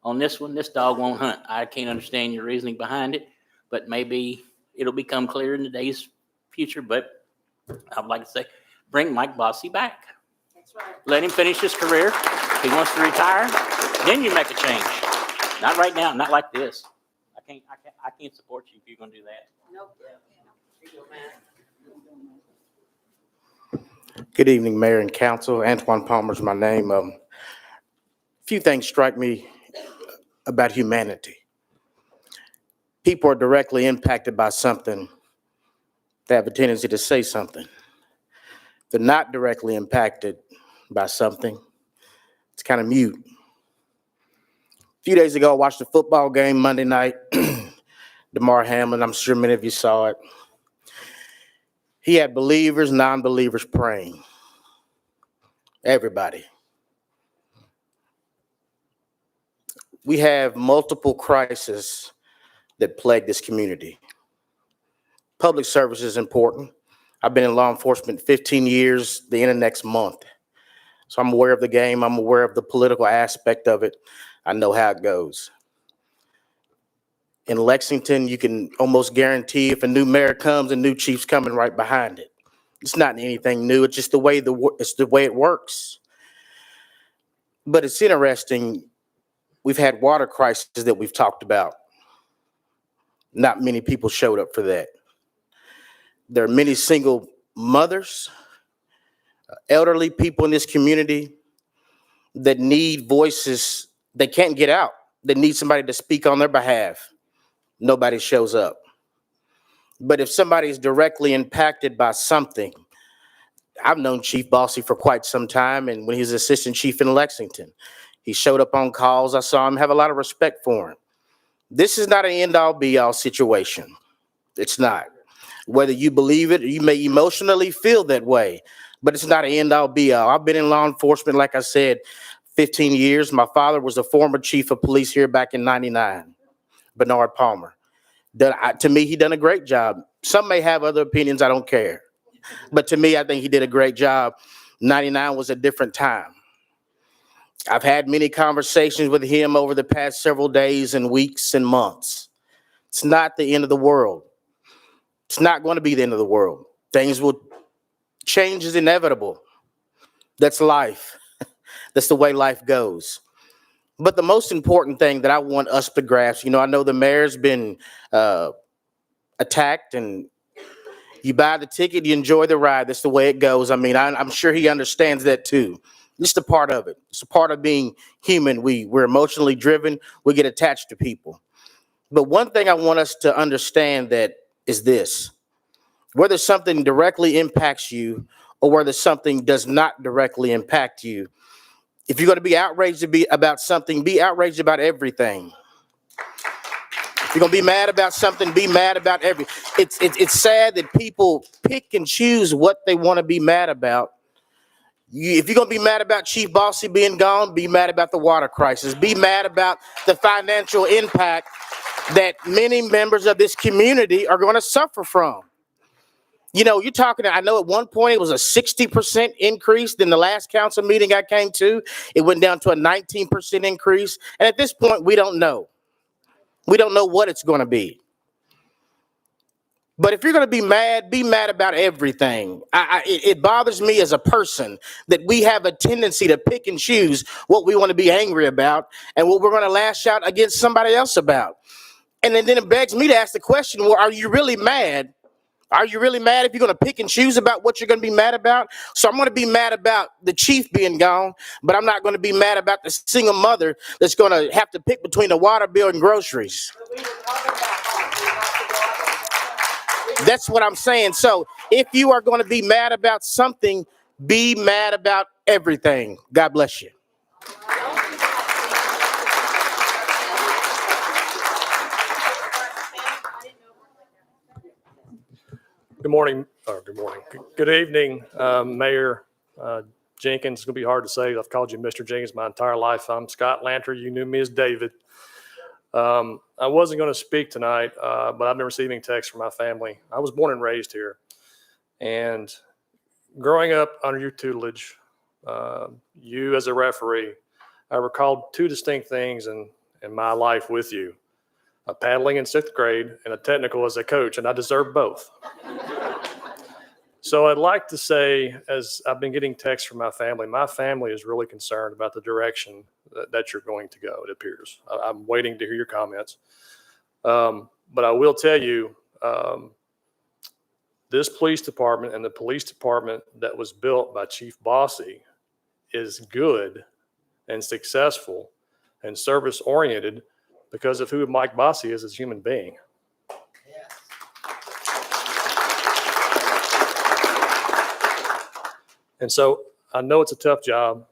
on this one, this dog won't hunt. I can't understand your reasoning behind it, but maybe it'll become clear in the days future. But I'd like to say, bring Mike Bossy back. That's right. Let him finish his career. If he wants to retire, then you make a change. Not right now, not like this. I can't support you if you're going to do that. Nope. Good evening, Mayor and Council. Antoine Palmer is my name. A few things strike me about humanity. People are directly impacted by something. They have a tendency to say something. They're not directly impacted by something. It's kind of mute. A few days ago, I watched a football game Monday night. DeMar Hamlin, I'm sure many of you saw it. He had believers, non-believers praying. Everybody. We have multiple crises that plague this community. Public service is important. I've been in law enforcement 15 years, the end of next month. So I'm aware of the game. I'm aware of the political aspect of it. I know how it goes. In Lexington, you can almost guarantee if a new mayor comes, a new chief's coming right behind it. It's not anything new. It's just the way it works. But it's interesting. We've had water crises that we've talked about. Not many people showed up for that. There are many single mothers, elderly people in this community that need voices. They can't get out. They need somebody to speak on their behalf. Nobody shows up. But if somebody is directly impacted by something, I've known Chief Bossy for quite some time, and when he was assistant chief in Lexington, he showed up on calls. I saw him, have a lot of respect for him. This is not an end-all, be-all situation. It's not. Whether you believe it, or you may emotionally feel that way, but it's not an end-all, be-all. I've been in law enforcement, like I said, 15 years. My father was a former chief of police here back in '99. Bernard Palmer. To me, he done a great job. Some may have other opinions. I don't care. But to me, I think he did a great job. '99 was a different time. I've had many conversations with him over the past several days and weeks and months. It's not the end of the world. It's not going to be the end of the world. Things will change is inevitable. That's life. That's the way life goes. But the most important thing that I want us to grasp, I know the mayor's been attacked, and you buy the ticket, you enjoy the ride. That's the way it goes. I mean, I'm sure he understands that too. It's a part of it. It's a part of being human. We're emotionally driven. We get attached to people. But one thing I want us to understand that is this: whether something directly impacts you or whether something does not directly impact you, if you're going to be outraged about something, be outraged about everything. If you're going to be mad about something, be mad about everything. It's sad that people pick and choose what they want to be mad about. If you're going to be mad about Chief Bossy being gone, be mad about the water crisis. Be mad about the financial impact that many members of this community are going to suffer from. You're talking, I know at one point it was a 60% increase. Then the last council meeting I came to, it went down to a 19% increase. And at this point, we don't know. We don't know what it's going to be. But if you're going to be mad about everything. It bothers me as a person that we have a tendency to pick and choose what we want to be angry about and what we're going to lash out against somebody else about. And then it begs me to ask the question, well, are you really mad? Are you really mad if you're going to pick and choose about what you're going to be mad about? So I'm going to be mad about the chief being gone, but I'm not going to be mad about the single mother that's going to have to pick between the water bill and groceries. That's what I'm saying. So if you are going to be mad about something, be mad about everything. God bless you. Good morning. Good morning. Good evening, Mayor Jenkins. It's going to be hard to say. I've called you Mr. Jenkins my entire life. I'm Scott Lantry. You knew me as David. I wasn't going to speak tonight, but I've been receiving texts from my family. I was born and raised here. And growing up under your tutelage, you as a referee, I recalled two distinct things in my life with you. A paddling in 6th grade and a technical as a coach, and I deserve both. So I'd like to say, as I've been getting texts from my family is really concerned about the direction that you're going to go, it appears. I'm waiting to hear your comments. But I will tell you, this police department and the police department that was built by Chief Bossy is good and successful and service-oriented because of who Mike Bossy is as a human being. And so I know it's a tough job.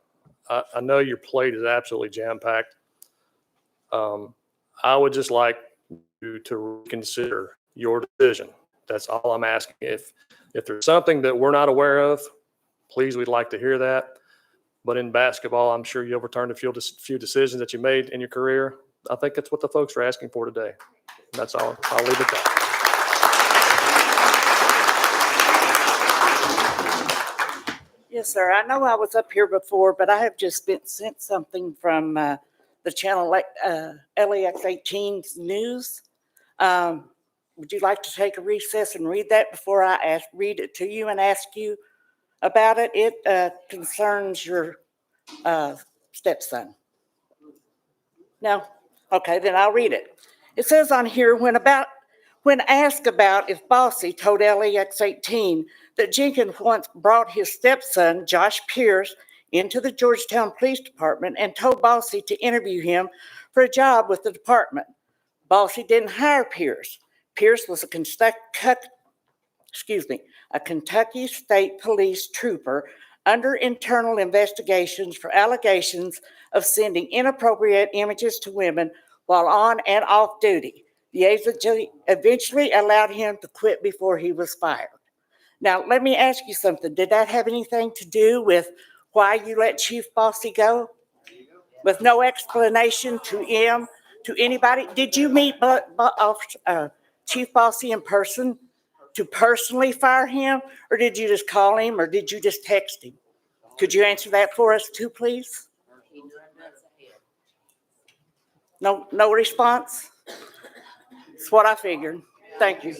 I know your plate is absolutely jam-packed. I would just like you to reconsider your decision. That's all I'm asking. If there's something that we're not aware of, please, we'd like to hear that. But in basketball, I'm sure you overturned a few decisions that you made in your career. I think that's what the folks are asking for today. That's all. I'll leave it there. Yes, sir. I know I was up here before, but I have just been sent something from the channel LEX 18's news. Would you like to take a recess and read that before I read it to you and ask you about it? It concerns your stepson. No? Okay, then I'll read it. It says on here, when asked about if Bossy told LEX 18 that Jenkins once brought his stepson, Josh Pierce, into the Georgetown Police Department and told Bossy to interview him for a job with the department. Bossy didn't hire Pierce. Pierce was a Kentucky State Police trooper under internal investigations for allegations of sending inappropriate images to women while on and off duty. The agency eventually allowed him to quit before he was fired. Now, let me ask you something. Did that have anything to do with why you let Chief Bossy go? With no explanation to him, to anybody? Did you meet Chief Bossy in person to personally fire him? Or did you just call him or did you just text him? Could you answer that for us too, please? No response? That's what I figured. Thank you.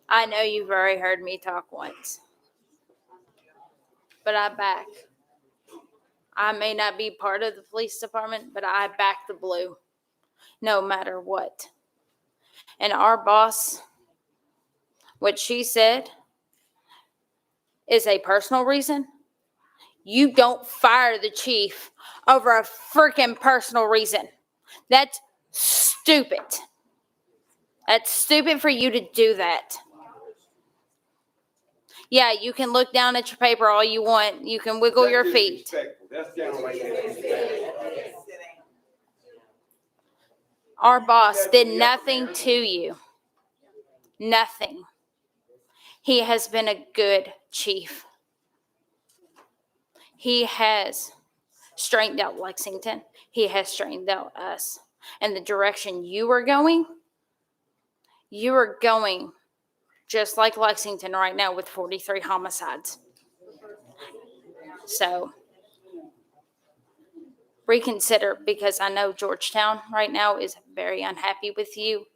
I know you've already heard me talk once, but I back. I may not be part of the police department, but I back the blue, no matter what. And our boss, what she said is a personal reason. You don't fire the chief over a freaking personal reason. That's stupid. That's stupid for you to do that. Yeah, you can look down at your paper all you want. You can wiggle your feet. Our boss did nothing to you. Nothing. He has been a good chief. He has straightened out Lexington. He has straightened out us. And the direction you are going just like Lexington right now with 43 homicides. So reconsider, because I know Georgetown right now is very unhappy with you,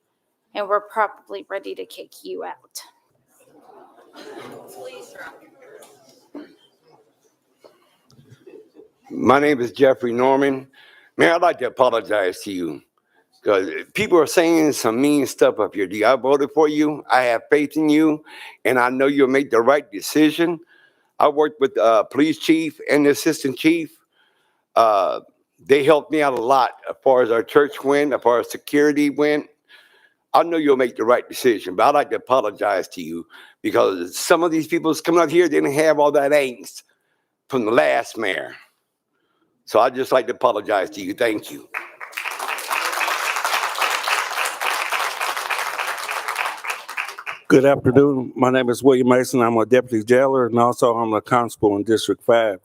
and we're probably ready to kick you out. My name is Jeffrey Norman. Man, I'd like to apologize to you because people are saying some mean stuff up here. I voted for you. I have faith in you, and I know you'll make the right decision. I worked with the police chief and the assistant chief. They helped me out a lot as far as our church went, as far as security went. I know you'll make the right decision, but I'd like to apologize to you because some of these people that's coming up here didn't have all that angst from the last mayor. So I'd just like to apologize to you. Thank you. Good afternoon. My name is William Mason. I'm a deputy jailer, and also I'm a constable in District 5.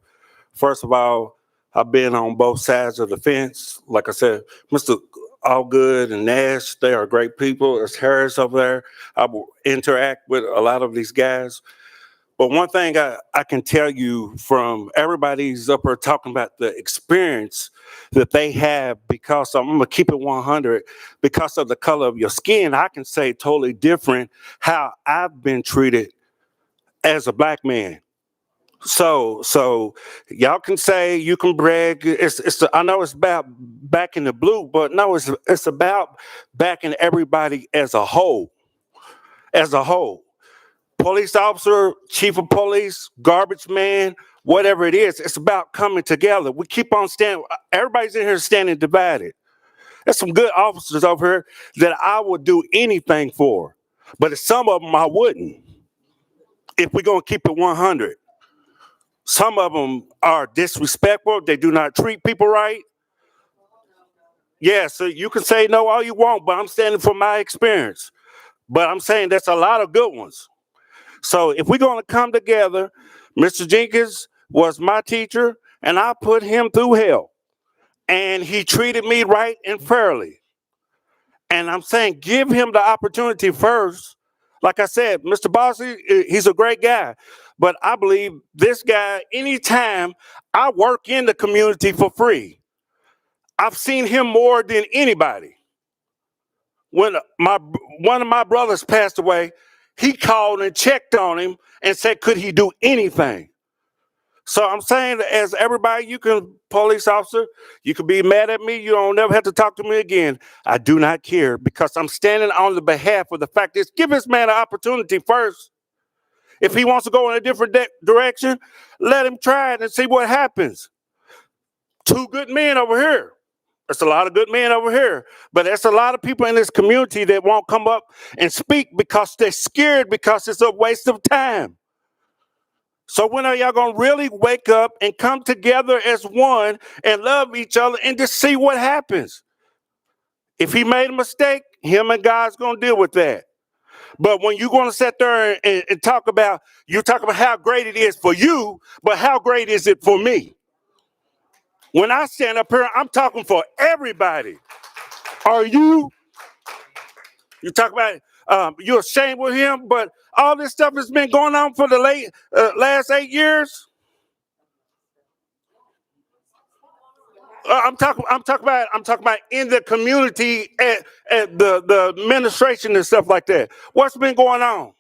First of all, I've been on both sides of the fence. Like I said, Mr. Allgood and Nash, they are great people. There's Harris over there. I will interact with a lot of these guys. But one thing I can tell you from everybody's up there talking about the experience that they have, because I'm going to keep it 100, because of the color of your skin, I can say totally different how I've been treated as a black man. So y'all can say, you can brag. I know it's about backing the blue, but no, it's about backing everybody as a whole. As a whole. Police officer, chief of police, garbage man, whatever it is, it's about coming together. We keep on standing, everybody's in here standing divided. There's some good officers over here that I would do anything for, but some of them I wouldn't, if we're gonna keep it 100. Some of them are disrespectful, they do not treat people right. Yeah, so you can say no all you want, but I'm standing for my experience. But I'm saying there's a lot of good ones. So if we're going to come together, Mr. Jenkins was my teacher, and I put him through hell. And he treated me right and fairly. And I'm saying give him the opportunity first. Like I said, Mr. Bossy, he's a great guy. But I believe this guy, anytime I work in the community for free, I've seen him more than anybody. When one of my brothers passed away, he called and checked on him and said, could he do anything? So I'm saying that as everybody, you can, police officer, you can be mad at me. You don't never have to talk to me again. I do not care, because I'm standing on the behalf of the fact is, give this man an opportunity first. If he wants to go in a different direction, let him try it and see what happens. Two good men over here. There's a lot of good men over here, but there's a lot of people in this community that won't come up and speak because they're scared, because it's a waste of time. So when are y'all going to really wake up and come together as one and love each other and just see what happens? If he made a mistake, him and God's going to deal with that. But when you're going to sit there and talk about, you talk about how great it is for you, but how great is it for me? When I stand up here, I'm talking for everybody. Are you? You talk about you're ashamed with him, but all this stuff has been going on for the last 8 years. I'm talking about in the community, at the administration and stuff like that. What's been going on?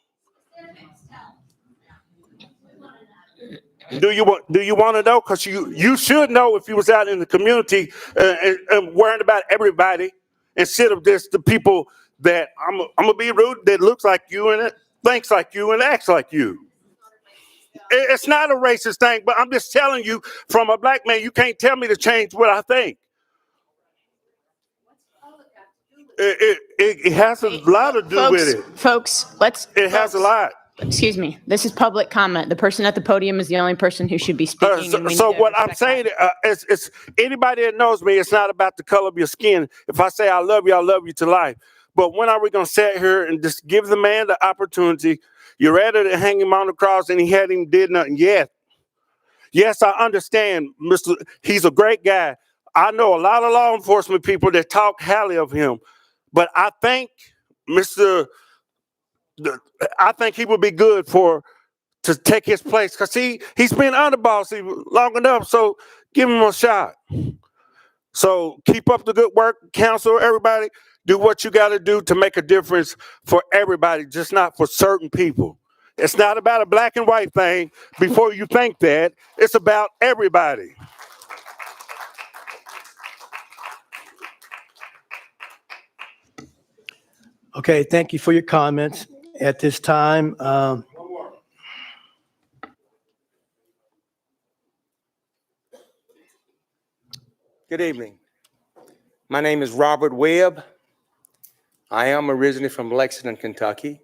Do you want to know? Because you should know if you was out in the community and worrying about everybody instead of just the people that I'm gonna be rude, that looks like you and thinks like you and acts like you. It's not a racist thing, but I'm just telling you, from a black man, you can't tell me to change what I think. It has a lot to do with it. Folks, It has a lot. Excuse me. This is public comment. The person at the podium is the only person who should be speaking. So what I'm saying is anybody that knows me, it's not about the color of your skin. If I say I love you to life. But when are we going to sit here and just give the man the opportunity? You're ready to hang him on the cross, and he hadn't even did nothing yet. Yes, I understand, he's a great guy. I know a lot of law enforcement people that talk highly of him. But I think I think he would be good to take his place, because he's been under bossy long enough. So give him a shot. So keep up the good work, council, everybody. Do what you got to do to make a difference for everybody, just not for certain people. It's not about a black and white thing. Before you think that, it's about everybody. Okay, thank you for your comments. At this time, Good evening. My name is Robert Webb. I am originally from Lexington, Kentucky.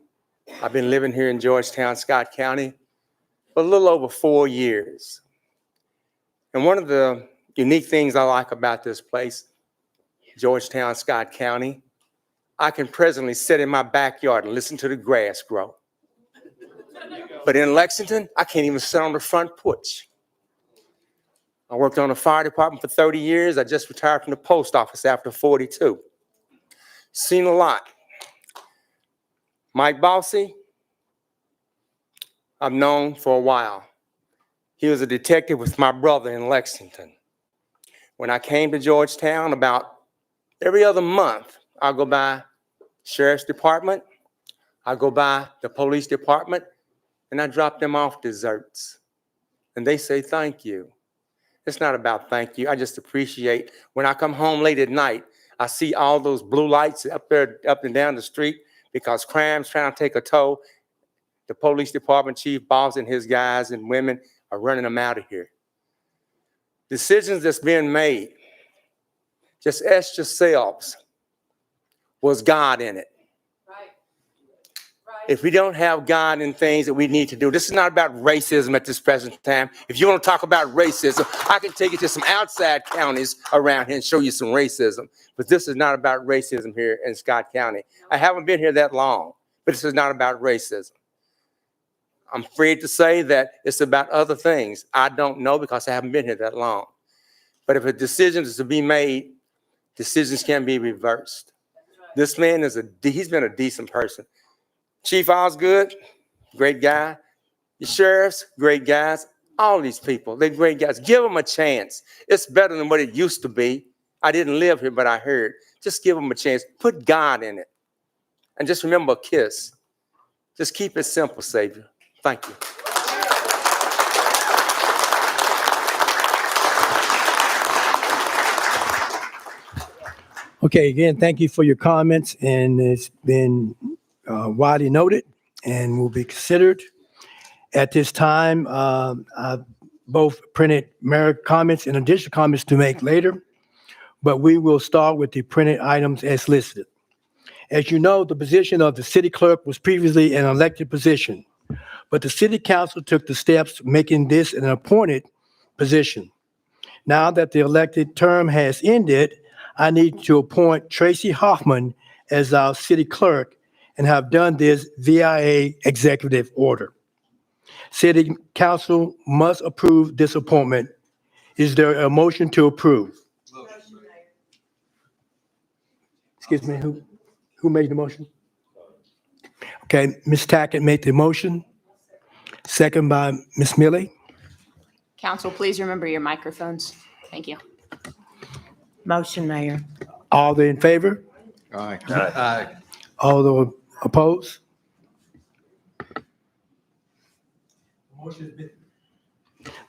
I've been living here in Georgetown, Scott County for a little over 4 years. And one of the unique things I like about this place, Georgetown, Scott County, I can presently sit in my backyard and listen to the grass grow. But in Lexington, I can't even sit on the front porch. I worked on the fire department for 30 years. I just retired from the post office after 42. Seen a lot. Mike Bossy, I've known for a while. He was a detective with my brother in Lexington. When I came to Georgetown, about every other month, I'll go by Sheriff's Department, I go by the police department, and I drop them off desserts. And they say, thank you. It's not about thank you. I just appreciate when I come home late at night, I see all those blue lights up there, up and down the street because crime's trying to take a toll. The police department, Chief Boss and his guys and women are running them out of here. Decisions that's being made, just ask yourselves, was God in it? If we don't have God in things that we need to do, this is not about racism at this present time. If you want to talk about racism, I can take you to some outside counties around here and show you some racism. But this is not about racism here in Scott County. I haven't been here that long, but this is not about racism. I'm afraid to say that it's about other things. I don't know because I haven't been here that long. But if a decision is to be made, decisions can be reversed. This man he's been a decent person. Chief Osgood, great guy. The sheriffs, great guys. All these people, they're great guys. Give them a chance. It's better than what it used to be. I didn't live here, but I heard. Just give them a chance. Put God in it. And just remember a kiss. Just keep it simple, Savior. Thank you. okay, again, thank you for your comments, and it's been widely noted and will be considered. At this time, I've both printed mayor comments and additional comments to make later, but we will start with the printed items as listed. As you know, the position of the city clerk was previously an elected position, but the city council took the steps making this an appointed position. Now that the elected term has ended, I need to appoint Tracy Hoffman as our city clerk and have done this via executive order. City council must approve this appointment. Is there a motion to approve? Excuse me, who made the motion? Okay, Ms. Tackett made the motion. Second by Ms. Millie. Council, please remember your microphones. Thank you. Motion, Mayor. All in favor? Aye. Aye. All those opposed?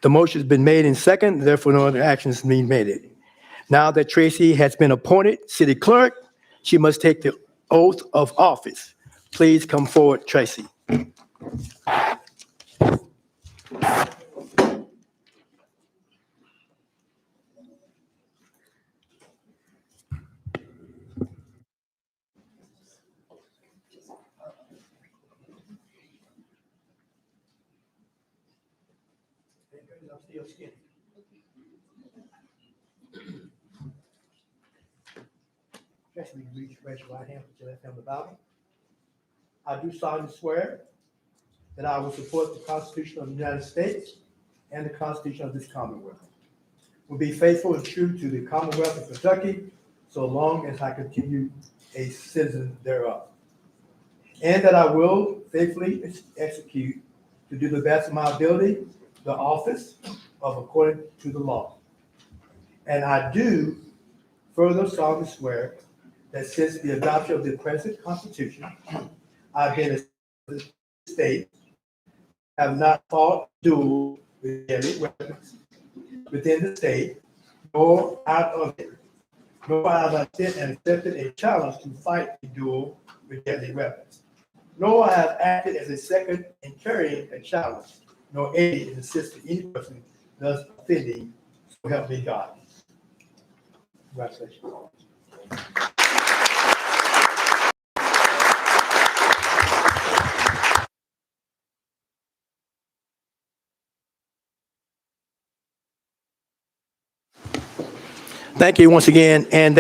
The motion has been made in second, therefore no other action is being made. Now that Tracy has been appointed city clerk, she must take the oath of office. Please come forward, Tracy. I'm still skinny. Tracy, raise your right hand, put your left hand on the Bible. I do solemnly swear that I will support the Constitution of the United States and the Constitution of this Commonwealth. Will be faithful and true to the Commonwealth of Kentucky so long as I continue a citizen thereof. And that I will faithfully execute, to do the best of my ability, the office of according to the law. And I do further solemnly swear that since the adoption of the present Constitution, I've been a citizen of the state, have not fought duel with deadly weapons within the state, nor out of it, nor have I sent and accepted a challenge to fight a duel with deadly weapons, nor have acted as a second in carrying a challenge, nor aided in assisting any person thus offending, so help me God. Congratulations. Thank you once again, and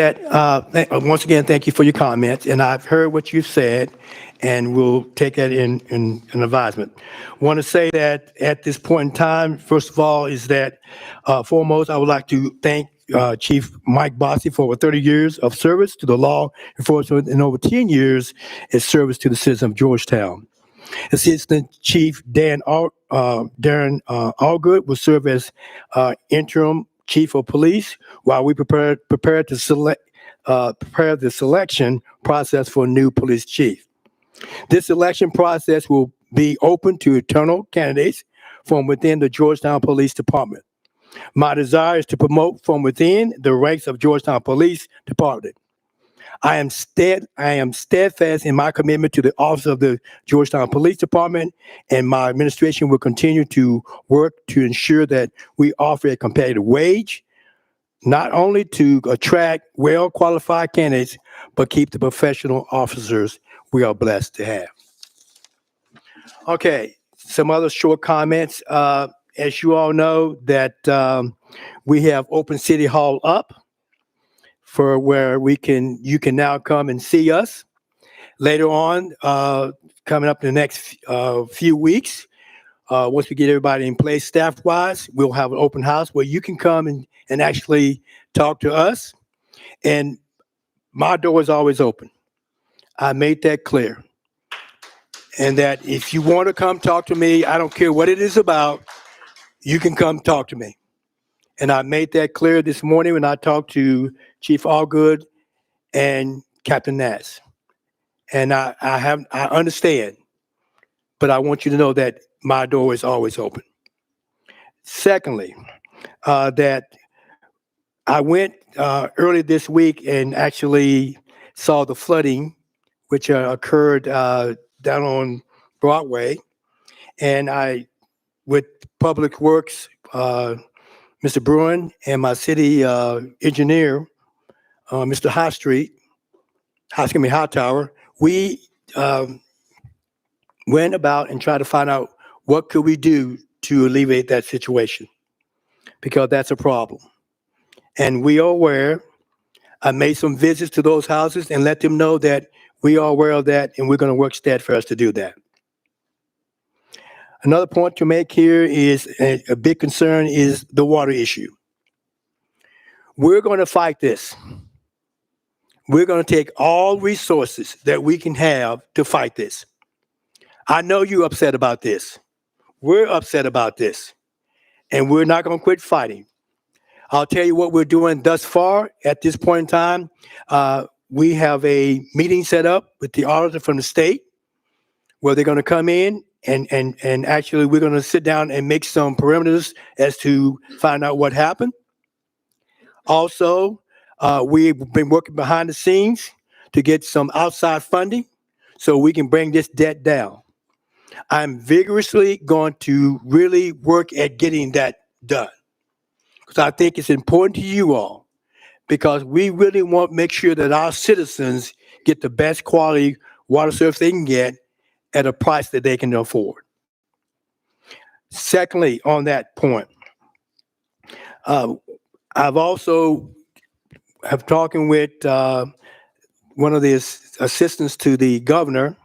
once again, thank you for your comments. And I've heard what you've said, and we'll take that in advisement. Want to say that at this point in time, first of all, is that foremost, I would like to thank Chief Mike Bossy for over 30 years of service to the law enforcement and over 10 years of service to the citizens of Georgetown. Assistant Chief Darren Allgood will serve as interim Chief of Police while we prepare the selection process for a new police chief. This selection process will be open to internal candidates from within the Georgetown Police Department. My desire is to promote from within the ranks of Georgetown Police Department. I am steadfast in my commitment to the office of the Georgetown Police Department, and my administration will continue to work to ensure that we offer a competitive wage, not only to attract well-qualified candidates, but keep the professional officers we are blessed to have. Okay, some other short comments. As you all know, that we have opened City Hall up for where you can now come and see us. Later on, coming up in the next few weeks, once we get everybody in place staff-wise, we'll have an open house where you can come and actually talk to us. And my door is always open. I made that clear. And that if you want to come talk to me, I don't care what it is about, you can come talk to me. And I made that clear this morning when I talked to Chief Allgood and Captain Nass. And I understand, but I want you to know that my door is always open. Secondly, that I went early this week and actually saw the flooding, which occurred down on Broadway. And I, with Public Works, Mr. Bruin, and my city engineer, Mr. Hightower, we went about and tried to find out what could we do to alleviate that situation, because that's a problem. And we are aware. I made some visits to those houses and let them know that we are aware of that, and we're going to work steadfast to do that. Another point to make here is a big concern is the water issue. We're going to fight this. We're going to take all resources that we can have to fight this. I know you're upset about this. We're upset about this, and we're not going to quit fighting. I'll tell you what we're doing thus far at this point in time. We have a meeting set up with the auditor from the state where they're going to come in and actually we're going to sit down and make some parameters as to find out what happened. Also, we've been working behind the scenes to get some outside funding so we can bring this debt down. I'm vigorously going to really work at getting that done, because I think it's important to you all, because we really want to make sure that our citizens get the best quality water service they can get at a price that they can afford. Secondly, on that point, I've also have talking with one of the assistants to the governor,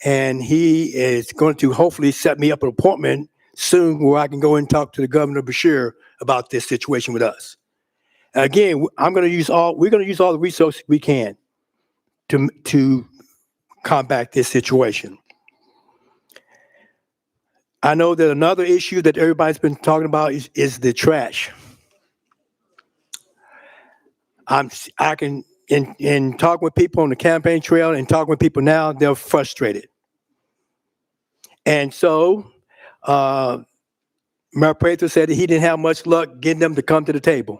and he is going to hopefully set me up an appointment soon where I can go and talk to the Governor Bashir about this situation with us. Again, we're going to use all the resources we can to combat this situation. I know that another issue that everybody's been talking about is the trash. I can, in talking with people on the campaign trail and talking with people now, they're frustrated. And so, Mayor Prater said that he didn't have much luck getting them to come to the table.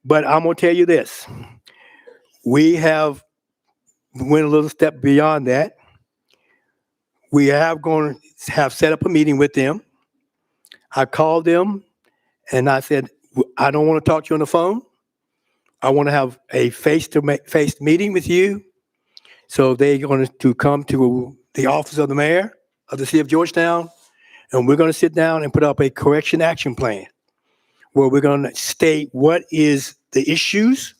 But I'm gonna tell you this. We have went a little step beyond that. We have going to have set up a meeting with them. I called them and I said, I don't want to talk to you on the phone. I want to have a face-to-face meeting with you. So they're going to come to the office of the mayor of the city of Georgetown, and we're going to sit down and put up a correction action plan where we're going to state what is the issues.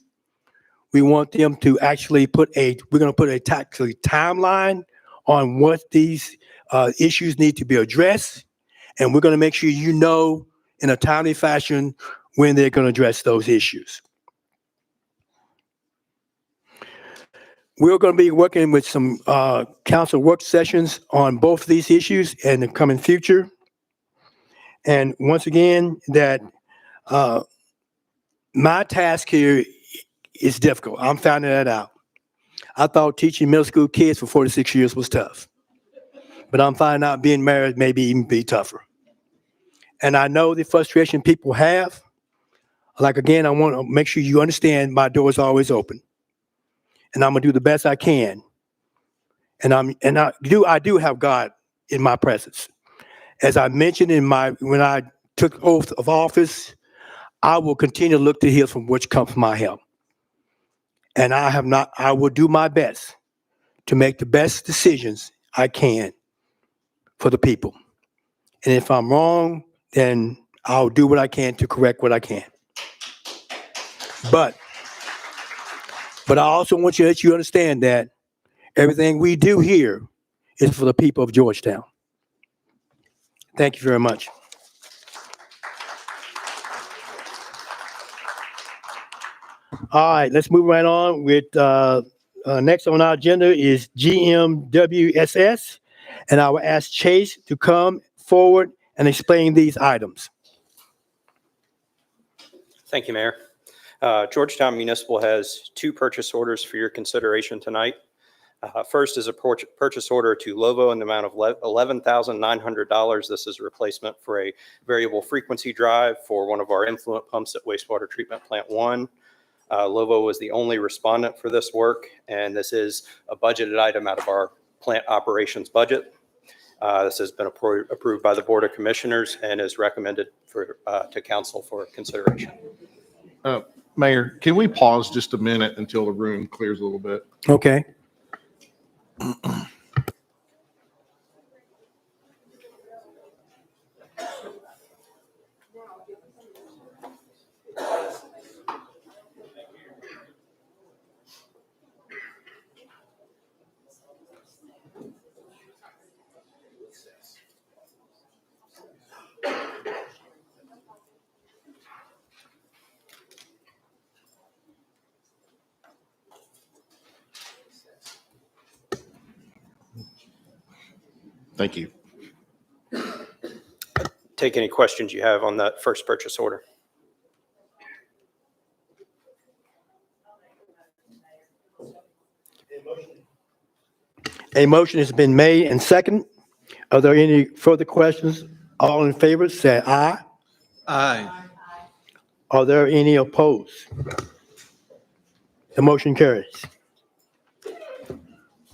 We want them to actually we're going to put a timeline on what these issues need to be addressed. And we're going to make sure you know in a timely fashion when they're going to address those issues. We're going to be working with some council work sessions on both of these issues in the coming future. And once again, that my task here is difficult. I'm finding that out. I thought teaching middle school kids for 46 years was tough. But I'm finding out being married maybe even be tougher. And I know the frustration people have. Like, again, I want to make sure you understand my door is always open. And I'm going to do the best I can. And I do have God in my presence. As I mentioned when I took oath of office, I will continue to look to hills from which comes my help. And I will do my best to make the best decisions I can for the people. And if I'm wrong, then I'll do what I can to correct what I can. But I also want you to let you understand that everything we do here is for the people of Georgetown. Thank you very much. All right, let's move right on with next on our agenda is GMWSS. And I will ask Chase to come forward and explain these items. Thank you, Mayor. Georgetown Municipal has two purchase orders for your consideration tonight. First is a purchase order to Lovo in the amount of $11,900. This is a replacement for a variable frequency drive for one of our influent pumps at Wastewater Treatment Plant 1. Lovo was the only respondent for this work, and this is a budgeted item out of our plant operations budget. This has been approved by the Board of Commissioners and is recommended to council for consideration. Mayor, can we pause just a minute until the room clears a little bit? Okay. Thank you. Take any questions you have on that first purchase order. A motion has been made and second. Are there any further questions? All in favor, say aye. Aye. Are there any opposed? The motion carries.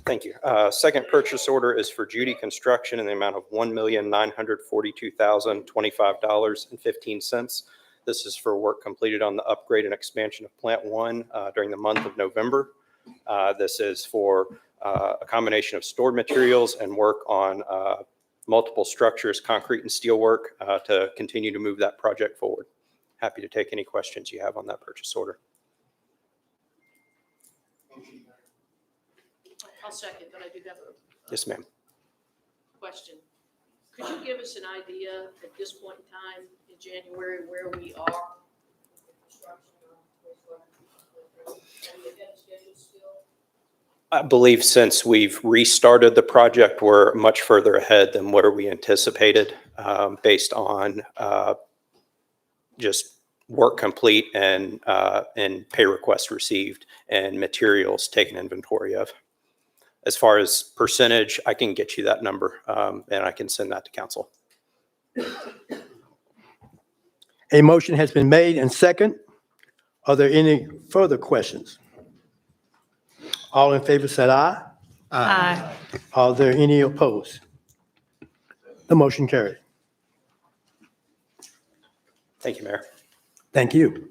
Thank you. Second purchase order is for Judy Construction in the amount of $1,942,025.15. This is for work completed on the upgrade and expansion of Plant 1 during the month of November. This is for a combination of stored materials and work on multiple structures, concrete and steel work to continue to move that project forward. Happy to take any questions you have on that purchase order. I'll second, but I do have a Yes, ma'am. question. Could you give us an idea at this point in time in January where we are? I believe since we've restarted the project, we're much further ahead than what we anticipated based on just work complete and pay requests received and materials taken inventory of. As far as percentage, I can get you that number and I can send that to council. A motion has been made and second. Are there any further questions? All in favor said aye. Aye. Are there any opposed? The motion carried. Thank you, Mayor. Thank you.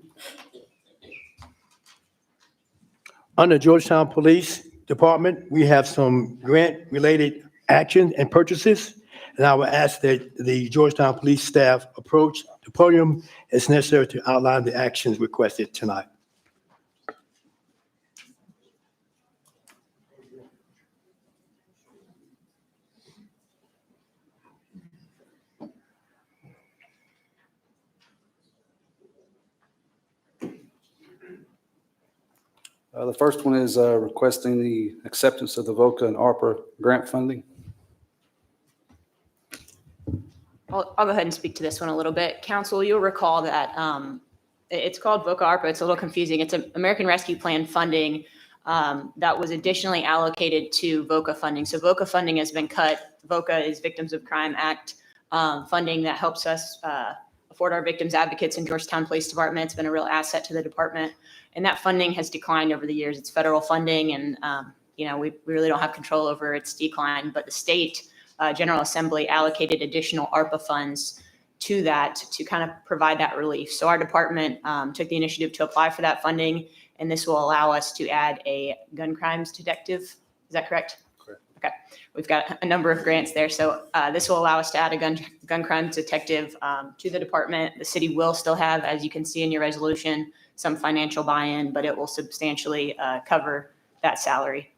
Under Georgetown Police Department, we have some grant-related actions and purchases, and I will ask that the Georgetown Police staff approach the podium as necessary to outline the actions requested tonight. The first one is requesting the acceptance of the VOCA and ARPA grant funding. I'll go ahead and speak to this one a little bit. Council, you'll recall that it's called VOCA ARPA. It's a little confusing. It's an American Rescue Plan funding that was additionally allocated to VOCA funding. So VOCA funding has been cut. VOCA is Victims of Crime Act funding that helps us afford our victims advocates in Georgetown Police Department. It's been a real asset to the department. And that funding has declined over the years. It's federal funding and, we really don't have control over its decline, but the state General Assembly allocated additional ARPA funds to that to kind of provide that relief. So our department took the initiative to apply for that funding, and this will allow us to add a gun crimes detective. Is that correct? Correct. Okay. We've got a number of grants there. So this will allow us to add a gun crimes detective to the department. The city will still have, as you can see in your resolution, some financial buy-in, but it will substantially cover that salary.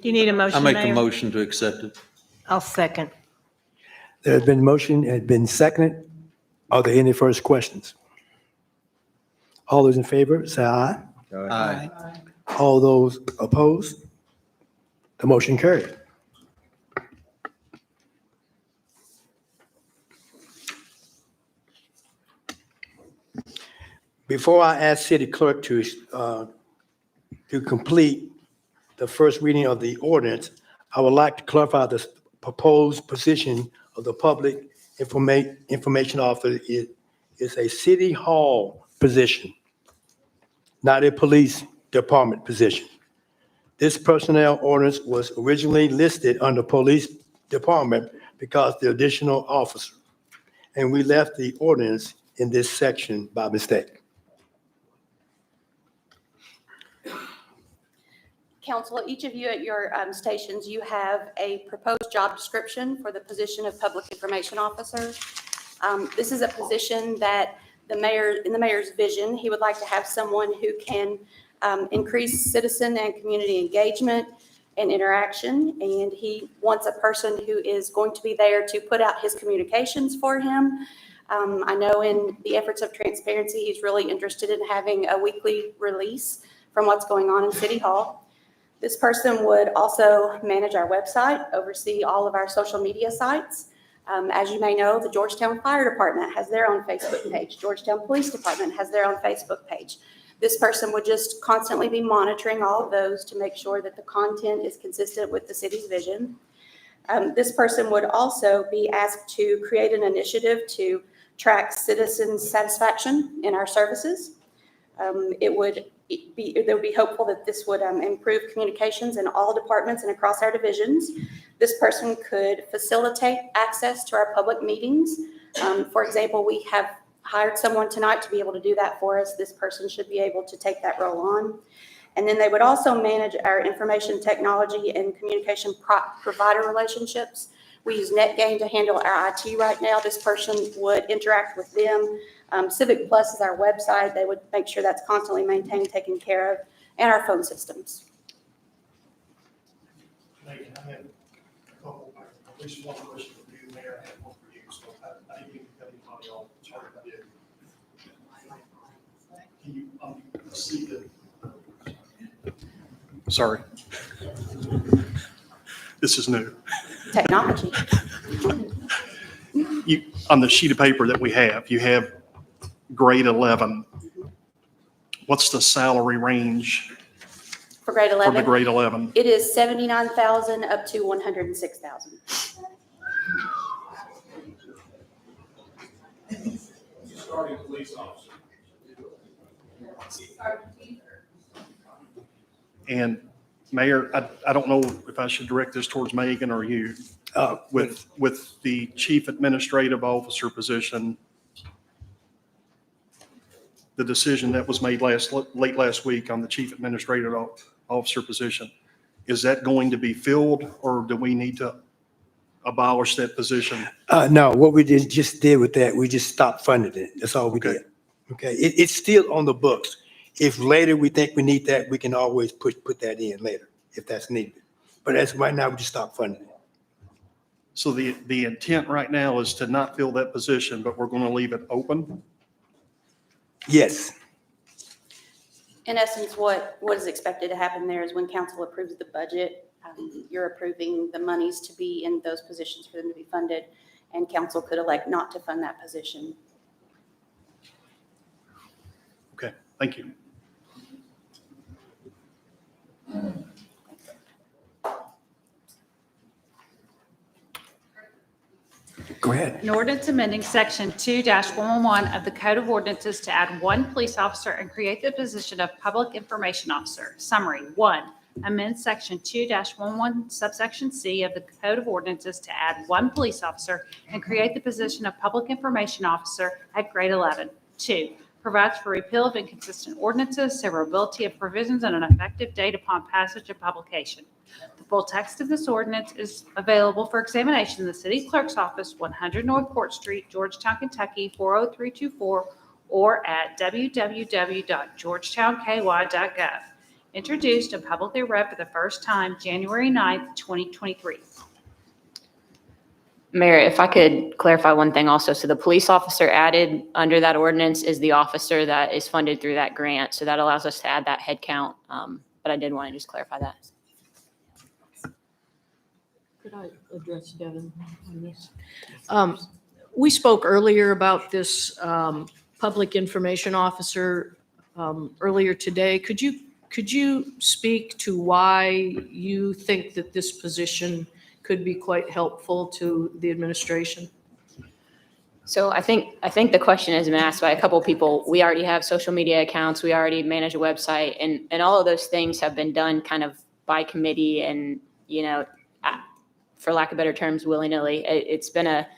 Do you need a motion, I make Mayor? a motion to accept it. I'll second. There has been motion, has been seconded. Are there any first questions? All those in favor, say aye. Aye. All those opposed? The motion carried. Before I ask City Clerk to complete the first reading of the ordinance, I would like to clarify the proposed position of the Public Information Officer is a City Hall position, not a Police Department position. This personnel ordinance was originally listed under Police Department because the additional officer, and we left the ordinance in this section by mistake. Council, each of you at your stations, you have a proposed job description for the position of Public Information Officer. This is a position that in the mayor's vision, he would like to have someone who can increase citizen and community engagement and interaction. And he wants a person who is going to be there to put out his communications for him. I know in the efforts of transparency, he's really interested in having a weekly release from what's going on in City Hall. This person would also manage our website, oversee all of our social media sites. As you may know, the Georgetown Fire Department has their own Facebook page. Georgetown Police Department has their own Facebook page. This person would just constantly be monitoring all of those to make sure that the content is consistent with the city's vision. This person would also be asked to create an initiative to track citizen satisfaction in our services. There would be hopeful that this would improve communications in all departments and across our divisions. This person could facilitate access to our public meetings. For example, we have hired someone tonight to be able to do that for us. This person should be able to take that role on. And then they would also manage our information technology and communication provider relationships. We use NetGain to handle our IT right now. This person would interact with them. Civic Plus is our website. They would make sure that's constantly maintained, taken care of, and our phone systems. Megan, I have a couple, at least one question for you, Mayor, and one for you. So I didn't mean to cut anybody off. Sorry if I did. Can you see the? Sorry. This is new. Technology. On the sheet of paper that we have, you have grade 11. What's the salary range For grade 11? for the grade 11? It is 79,000 up to 106,000. Starting police officer. And Mayor, I don't know if I should direct this towards Megan or you. With the chief administrative officer position, the decision that was made late last week on the chief administrative officer position, is that going to be filled, or do we need to abolish that position? No, what we just did with that, we just stopped funding it. That's all we did. Okay, it's still on the books. If later we think we need that, we can always put that in later if that's needed. But as of right now, we just stopped funding it. So the intent right now is to not fill that position, but we're going to leave it open? Yes. In essence, what is expected to happen there is when council approves the budget, you're approving the monies to be in those positions for them to be funded, and council could elect not to fund that position. Okay, thank you. Go ahead. An ordinance amending section 2-111 of the Code of Ordinances to add one police officer and create the position of public information officer. Summary: 1, amend section 2-11 subsection C of the Code of Ordinances to add one police officer and create the position of public information officer at grade 11. 2, provides for repeal of inconsistent ordinances, severability of provisions, and an effective date upon passage and publication. The full text of this ordinance is available for examination in the city clerk's office, 100 North Court Street, Georgetown, Kentucky, 40324, or at www.georgetownky.gov. Introduced and publicly read for the first time January 9th, 2023. Mayor, if I could clarify one thing also. So the police officer added under that ordinance is the officer that is funded through that grant. So that allows us to add that head count. But I did want to just clarify that. Could I address Devin on this? We spoke earlier about this public information officer earlier today. Could you speak to why you think that this position could be quite helpful to the administration? So I think the question has been asked by a couple of people. We already have social media accounts. We already manage a website, and all of those things have been done kind of by committee and, for lack of better terms, willy-nilly. It's been a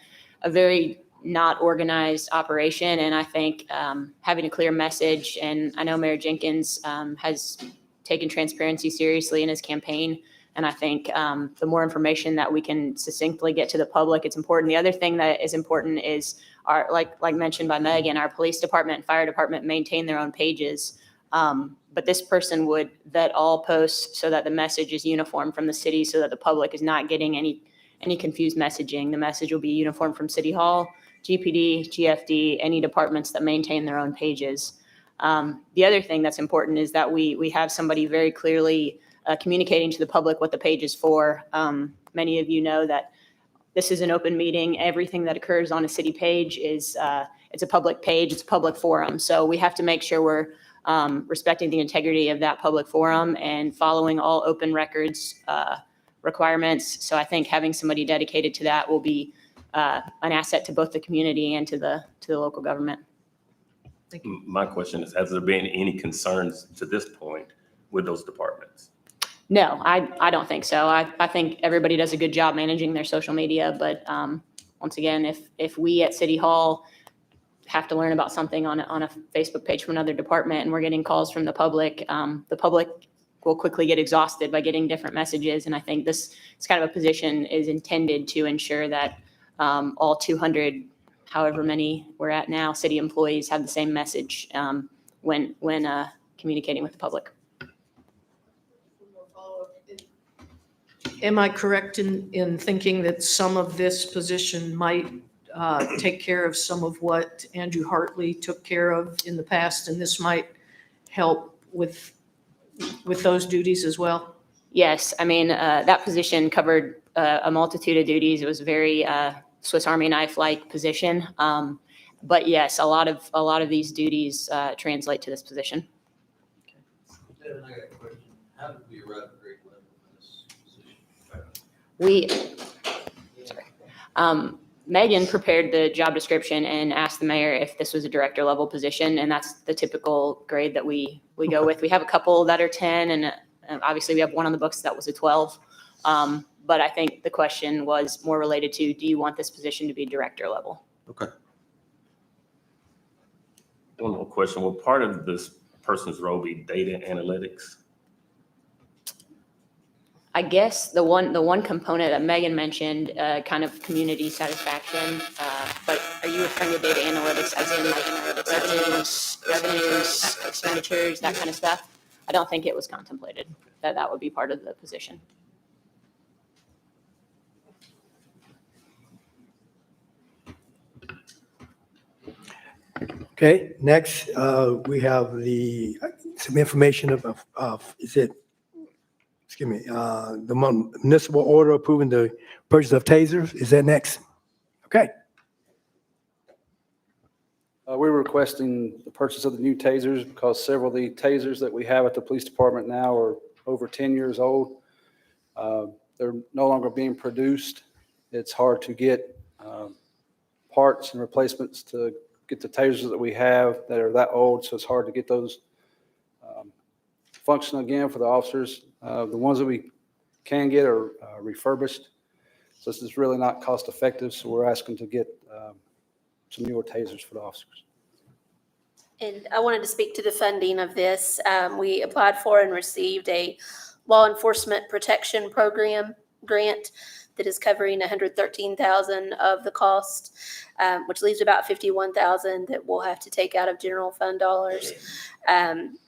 very not organized operation, and I think having a clear message, and I know Mayor Jenkins has taken transparency seriously in his campaign, and I think the more information that we can succinctly get to the public, it's important. The other thing that is important is our, like mentioned by Megan, our police department and fire department maintain their own pages. But this person would vet all posts so that the message is uniform from the city, so that the public is not getting any confused messaging. The message will be uniform from City Hall, GPD, GFD, any departments that maintain their own pages. The other thing that's important is that we have somebody very clearly communicating to the public what the page is for. Many of you know that this is an open meeting. Everything that occurs on a city page is it's a public page, it's a public forum. So we have to make sure we're respecting the integrity of that public forum and following all open records requirements. So I think having somebody dedicated to that will be an asset to both the community and to the local government. Thank you. My question is, has there been any concerns to this point with those departments? No, I don't think so. I think everybody does a good job managing their social media. But once again, if we at City Hall have to learn about something on a Facebook page from another department and we're getting calls from the public will quickly get exhausted by getting different messages. And I think this kind of a position is intended to ensure that all 200, however many we're at now, city employees have the same message when communicating with the public. Am I correct in thinking that some of this position might take care of some of what Andrew Hartley took care of in the past, and this might help with with those duties as well? Yes, I mean, that position covered a multitude of duties. It was a very Swiss Army knife-like position. But yes, a lot of these duties translate to this position. Devin, I got a question. How did we arrive at grade level in this position? Megan prepared the job description and asked the mayor if this was a director level position, and that's the typical grade that we go with. We have a couple that are 10, and obviously we have one on the books that was a 12. But I think the question was more related to, do you want this position to be director level? Okay. One more question. Will part of this person's role be data analytics? I guess the one component that Megan mentioned, kind of community satisfaction, but are you referring to data analytics as in like revenues, expenditures, that kind of stuff? I don't think it was contemplated that would be part of the position. Okay, next, we have some information of, the municipal order approving the purchase of tasers. Is that next? Okay. We're requesting the purchase of the new tasers because several of the tasers that we have at the police department now are over 10 years old. They're no longer being produced. It's hard to get parts and replacements to get the tasers that we have that are that old, so it's hard to get those function again for the officers. The ones that we can get are refurbished, so this is really not cost effective, so we're asking to get some newer tasers for the officers. And I wanted to speak to the funding of this. We applied for and received a law enforcement protection program grant that is covering $113,000 of the cost, which leaves about $51,000 that we'll have to take out of general fund dollars.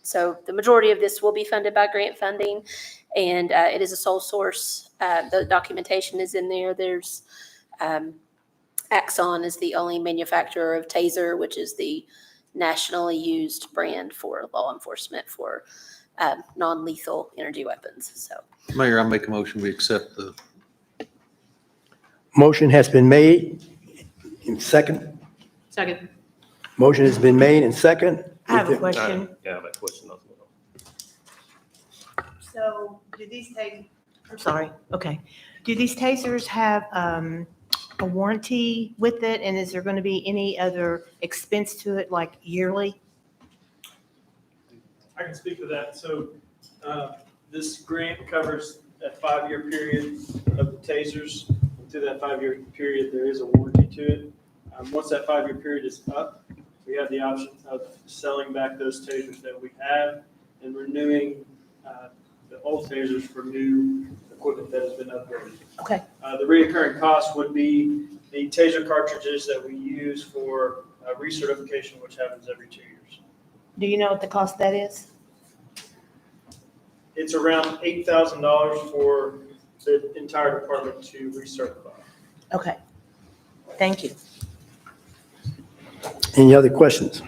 So the majority of this will be funded by grant funding, and it is a sole source. The documentation is in there. There's Axon is the only manufacturer of Taser, which is the nationally used brand for law enforcement for non-lethal energy weapons. So, Mayor, I make a motion, we accept the. Motion has been made. In second. Second. Motion has been made in second. I have a question. Yeah, I have a question as well. So do these tasers, I'm sorry, okay. Do these tasers have a warranty with it? And is there going to be any other expense to it, like yearly? I can speak to that. So this grant covers that 5-year period of the tasers. Through that 5-year period, there is a warranty to it. Once that 5-year period is up, we have the option of selling back those tasers that we have and renewing the old tasers for new equipment that has been upgraded. Okay. The recurring cost would be the taser cartridges that we use for recertification, which happens every 2 years. Do you know what the cost of that is? It's around $8,000 for the entire department to recertify. Okay. Thank you. Any other questions?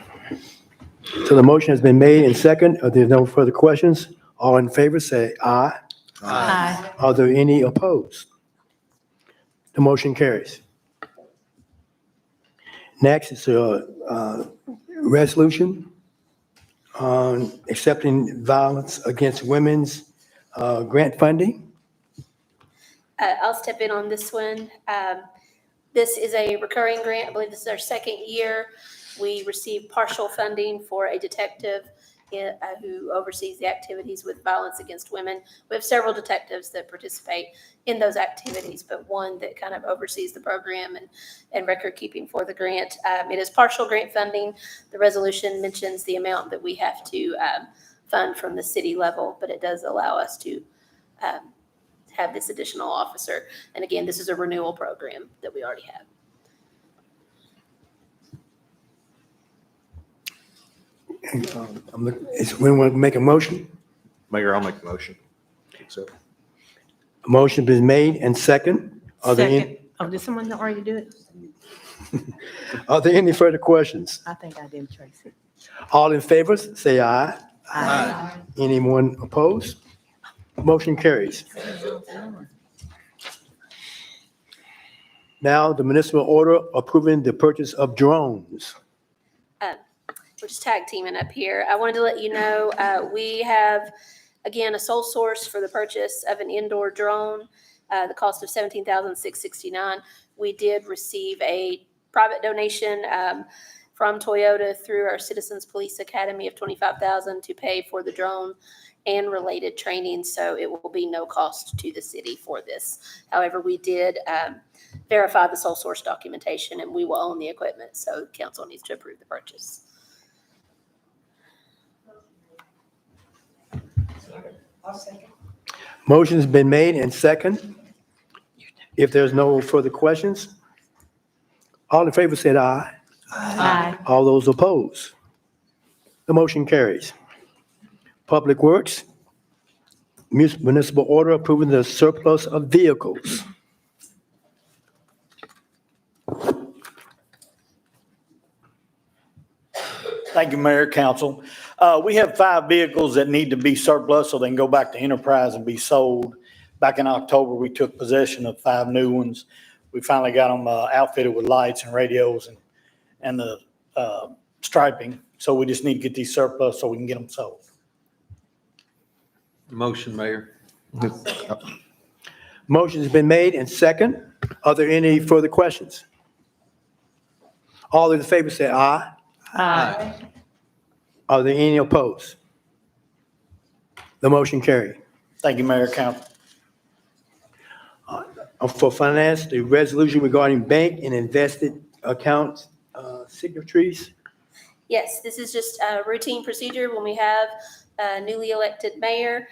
So the motion has been made and second. Are there no further questions? All in favor say aye. Aye. Are there any opposed? The motion carries. Next is a resolution on accepting violence against women's grant funding. I'll step in on this one. This is a recurring grant. I believe this is our second year. We received partial funding for a detective who oversees the activities with violence against women. We have several detectives that participate in those activities, but one that kind of oversees the program and record keeping for the grant. It is partial grant funding. The resolution mentions the amount that we have to fund from the city level, but it does allow us to have this additional officer. And again, this is a renewal program that we already have. Is anyone to make a motion? Mayor, I'll make a motion. Accept. A motion been made and second. Are there Second. Oh, did someone already do it? Are there any further questions? I think I did, Tracy. All in favor, say aye. Aye. Anyone opposed? Motion carries. Now, the municipal order approving the purchase of drones. We're just tag teaming up here. I wanted to let you know, we have, again, a sole source for the purchase of an indoor drone, the cost of $17,669. We did receive a private donation from Toyota through our Citizens Police Academy of $25,000 to pay for the drone and related training, so it will be no cost to the city for this. However, we did verify the sole source documentation, and we will own the equipment, so council needs to approve the purchase. Motion's been made and second. If there's no further questions, all in favor said aye. Aye. All those opposed? The motion carries. Public Works, municipal order approving the surplus of vehicles. Thank you, Mayor, Council. We have 5 vehicles that need to be surplus so they can go back to enterprise and be sold. Back in October, we took possession of 5 new ones. We finally got them outfitted with lights and radios and the striping. So we just need to get these surplus so we can get them sold. Motion, Mayor. Motion's been made and second. Are there any further questions? All in favor say aye. Aye. Are there any opposed? The motion carried. Thank you, Mayor, Council. For finance, the resolution regarding bank and invested accounts signatories. Yes, this is just a routine procedure when we have a newly elected mayor.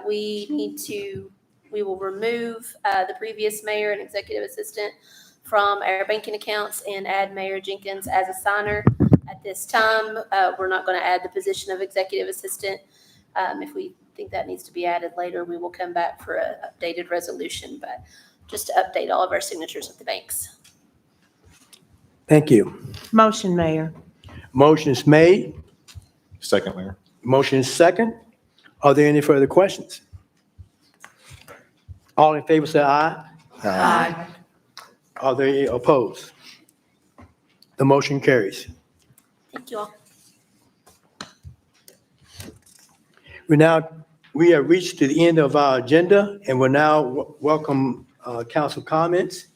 We will remove the previous mayor and executive assistant from our banking accounts and add Mayor Jenkins as a signer. At this time, we're not going to add the position of executive assistant. If we think that needs to be added later, we will come back for an updated resolution, but just to update all of our signatures at the banks. Thank you. Motion, Mayor. Motion is made. Second, Mayor. Motion is second. Are there any further questions? All in favor say aye. Aye. Are there any opposed? The motion carries. Thank you all. We have reached to the end of our agenda and will now welcome council comments.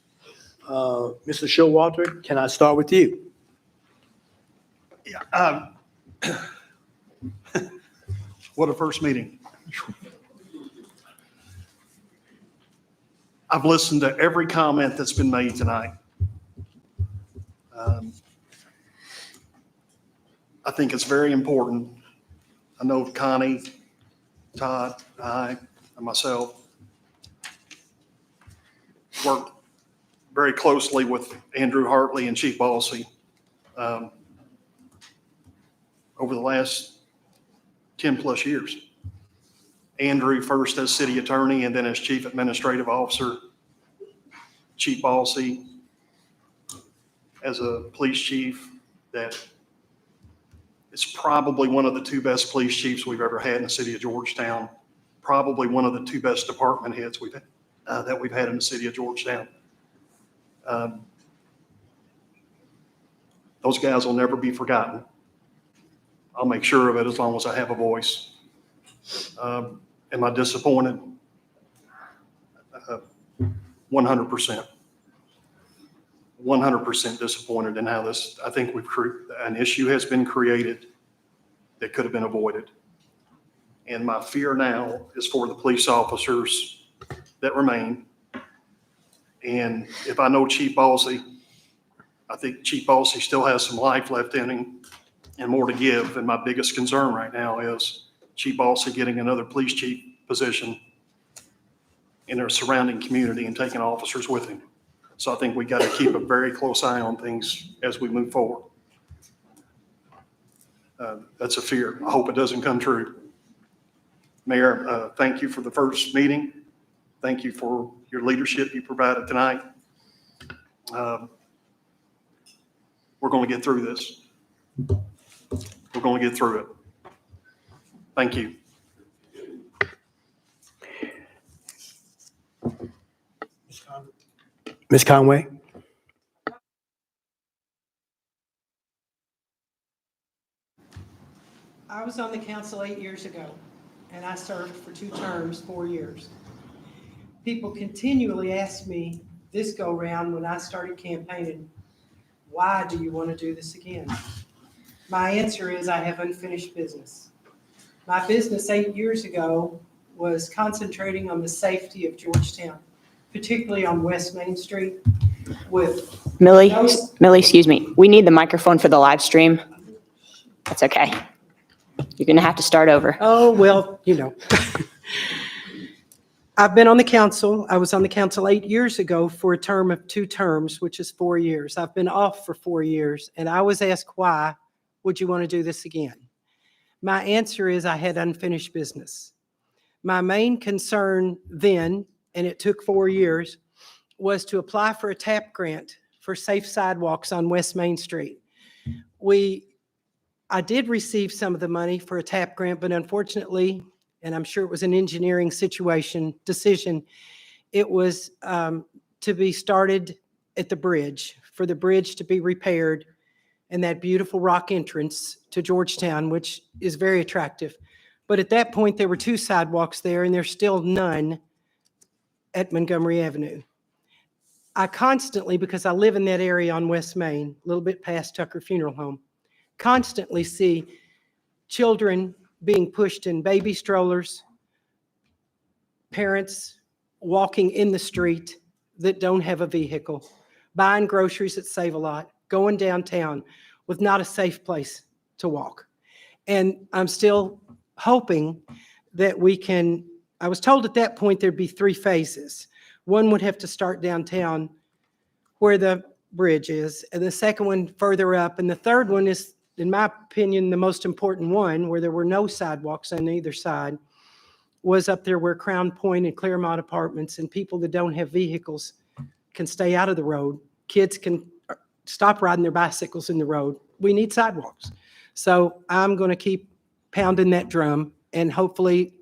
Mr. Showalter, can I start with you? What a first meeting. I've listened to every comment that's been made tonight. I think it's very important. I know Connie, Todd, I, and myself worked very closely with Andrew Hartley and Chief Balsey over the last 10 plus years. Andrew first as city attorney and then as chief administrative officer. Chief Balsey as a police chief that is probably one of the 2 best police chiefs we've ever had in the city of Georgetown. Probably one of the 2 best department heads that we've had in the city of Georgetown. Those guys will never be forgotten. I'll make sure of it as long as I have a voice. Am I disappointed? 100%. 100% disappointed in how this, I think an issue has been created that could have been avoided. And my fear now is for the police officers that remain. And if I know Chief Balsey, I think Chief Balsey still has some life left in him and more to give. And my biggest concern right now is Chief Balsey getting another police chief position in their surrounding community and taking officers with him. So I think we got to keep a very close eye on things as we move forward. That's a fear. I hope it doesn't come true. Mayor, thank you for the first meeting. Thank you for your leadership you provided tonight. We're going to get through this. We're going to get through it. Thank you. Ms. Conway? I was on the council 8 years ago, and I served for 2 terms, 4 years. People continually ask me this go-round when I started campaigning, why do you want to do this again? My answer is I have unfinished business. My business 8 years ago was concentrating on the safety of Georgetown, particularly on West Main Street with Millie, no- Millie, excuse me. We need the microphone for the live stream. That's okay. You're going to have to start over. Oh, well, you know. I've been on the council. I was on the council 8 years ago for a term of 2 terms, which is 4 years. I've been off for 4 years, and I was asked, why would you want to do this again? My answer is I had unfinished business. My main concern then, and it took 4 years, was to apply for a TAP grant for safe sidewalks on West Main Street. I did receive some of the money for a TAP grant, but unfortunately, and I'm sure it was an engineering decision, it was to be started at the bridge, for the bridge to be repaired and that beautiful rock entrance to Georgetown, which is very attractive. But at that point, there were 2 sidewalks there, and there's still none at Montgomery Avenue. I constantly, because I live in that area on West Main, a little bit past Tucker Funeral Home, constantly see children being pushed in baby strollers, parents walking in the street that don't have a vehicle, buying groceries at Save-A-Lot, going downtown with not a safe place to walk. And I'm still hoping that we can, I was told at that point there'd be 3 phases. One would have to start downtown where the bridge is, and the second one further up, and the third one is, in my opinion, the most important one, where there were no sidewalks on either side, was up there where Crown Point and Claremont Apartments and people that don't have vehicles can stay out of the road. Kids can stop riding their bicycles in the road. We need sidewalks. So I'm going to keep pounding that drum, and hopefully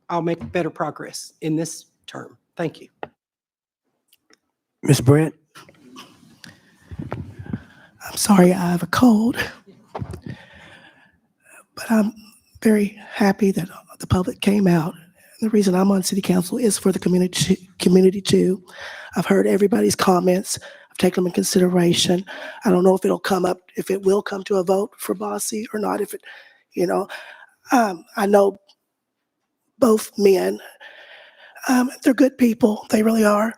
I'll make better progress in this term. Thank you. Ms. Brent? I'm sorry, I have a cold. But I'm very happy that the public came out. The reason I'm on city council is for the community too. I've heard everybody's comments. I've taken them in consideration. I don't know if it will come to a vote for Bossy or not. I know both men. They're good people. They really are.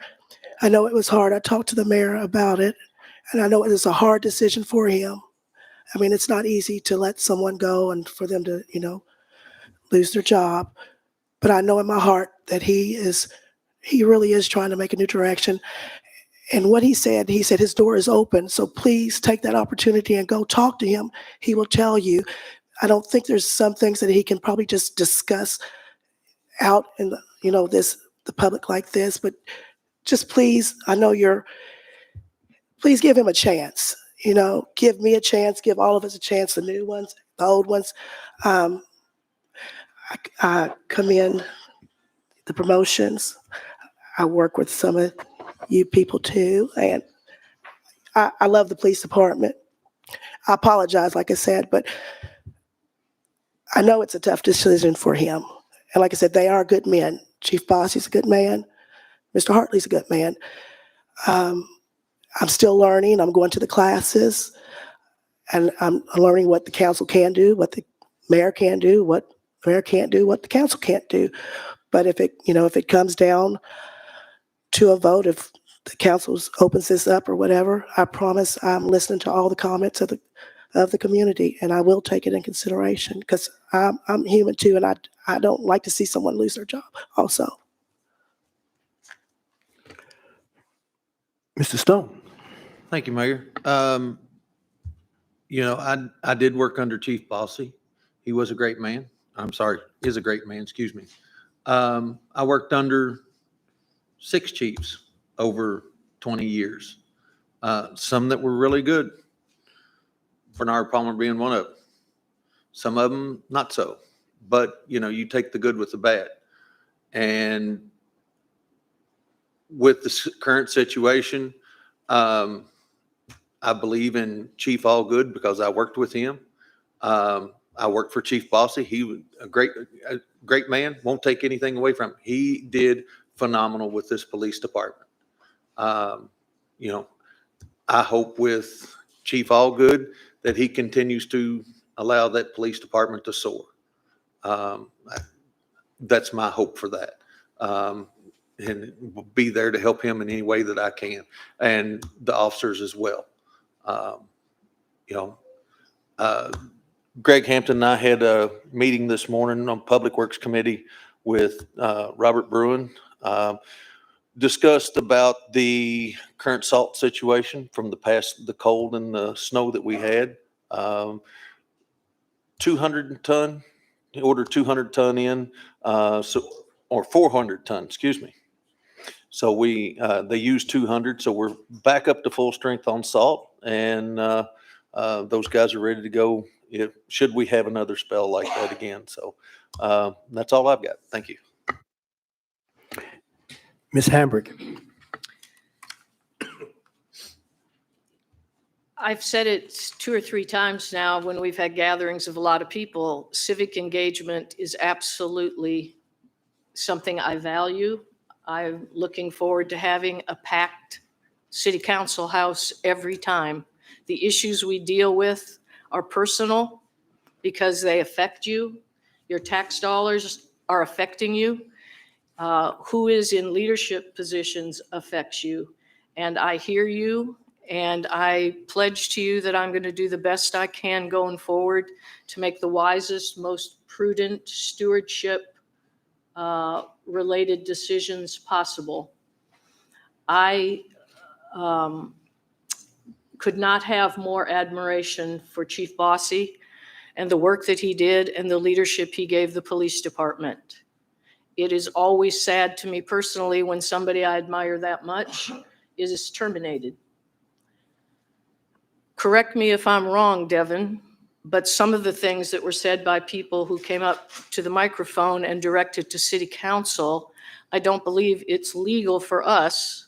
I know it was hard. I talked to the mayor about it, and I know it is a hard decision for him. I mean, it's not easy to let someone go and for them to, lose their job. But I know in my heart that he really is trying to make a new direction. And what he said his door is open. So please take that opportunity and go talk to him. He will tell you. I don't think there's some things that he can probably just discuss out in the public like this, but just please, please give him a chance. Give me a chance, give all of us a chance, the new ones, the old ones. I commend the promotions. I work with some of you people too, and I love the police department. I apologize, like I said, but I know it's a tough decision for him. And like I said, they are good men. Chief Bossy's a good man. Mr. Hartley's a good man. I'm still learning. I'm going to the classes, and I'm learning what the council can do, what the mayor can do, what the mayor can't do, what the council can't do. But if it comes down to a vote, if the council opens this up or whatever, I promise I'm listening to all the comments of the community, and I will take it in consideration because I'm human too, and I don't like to see someone lose their job also. Mr. Stone? Thank you, Mayor. I did work under Chief Bossy. He was a great man. I'm sorry, is a great man, excuse me. I worked under 6 chiefs over 20 years. Some that were really good, Bernard Palmer being one of them. Some of them not so. but you take the good with the bad. And with the current situation, I believe in Chief Allgood because I worked with him. I worked for Chief Bossy. He was a great man. Won't take anything away from him. He did phenomenal with this police department. I hope with Chief Allgood that he continues to allow that police department to soar. That's my hope for that. And will be there to help him in any way that I can, and the officers as well. Greg Hampton and I had a meeting this morning on Public Works Committee with Robert Bruin. Discussed about the current salt situation from the cold and the snow that we had. 200 ton, he ordered 200 ton in, or 400 ton, excuse me. So they used 200, so we're back up to full strength on salt, and those guys are ready to go should we have another spell like that again. So that's all I've got. Thank you. Ms. Hambrick. I've said it 2 or 3 times now when we've had gatherings of a lot of people. Civic engagement is absolutely something I value. I'm looking forward to having a packed city council house every time. The issues we deal with are personal because they affect you. Your tax dollars are affecting you. Who is in leadership positions affects you. And I hear you, and I pledge to you that I'm going to do the best I can going forward to make the wisest, most prudent stewardship related decisions possible. I could not have more admiration for Chief Bossy and the work that he did and the leadership he gave the police department. It is always sad to me personally when somebody I admire that much is terminated. Correct me if I'm wrong, Devin, but some of the things that were said by people who came up to the microphone and directed to city council, I don't believe it's legal for us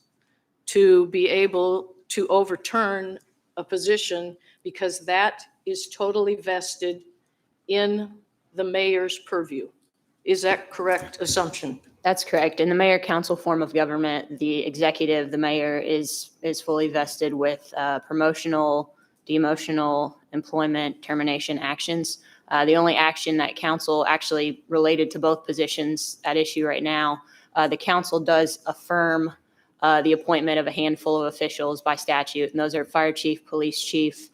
to be able to overturn a position because that is totally vested in the mayor's purview. Is that correct assumption? That's correct. In the mayor council form of government, the executive, the mayor, is fully vested with promotional, demotional, employment, termination actions. The only action that council actually related to both positions at issue right now, the council does affirm the appointment of a handful of officials by statute, and those are fire chief, police chief,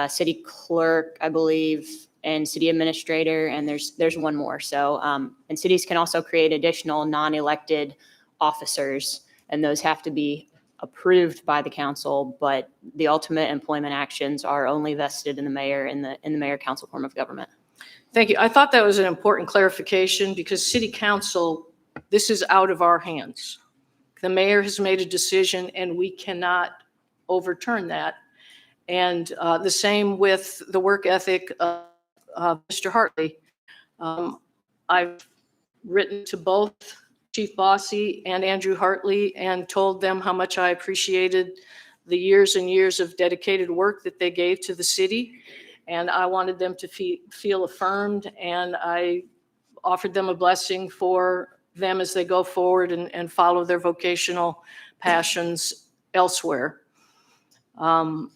city clerk, I believe, and city administrator, and there's one more. So, and cities can also create additional non-elected officers, and those have to be approved by the council, but the ultimate employment actions are only vested in the mayor in the mayor council form of government. Thank you. I thought that was an important clarification because city council, this is out of our hands. The mayor has made a decision and we cannot overturn that. And the same with the work ethic of Mr. Hartley. I've written to both Chief Bossy and Andrew Hartley and told them how much I appreciated the years and years of dedicated work that they gave to the city. And I wanted them to feel affirmed, and I offered them a blessing for them as they go forward and follow their vocational passions elsewhere. I'm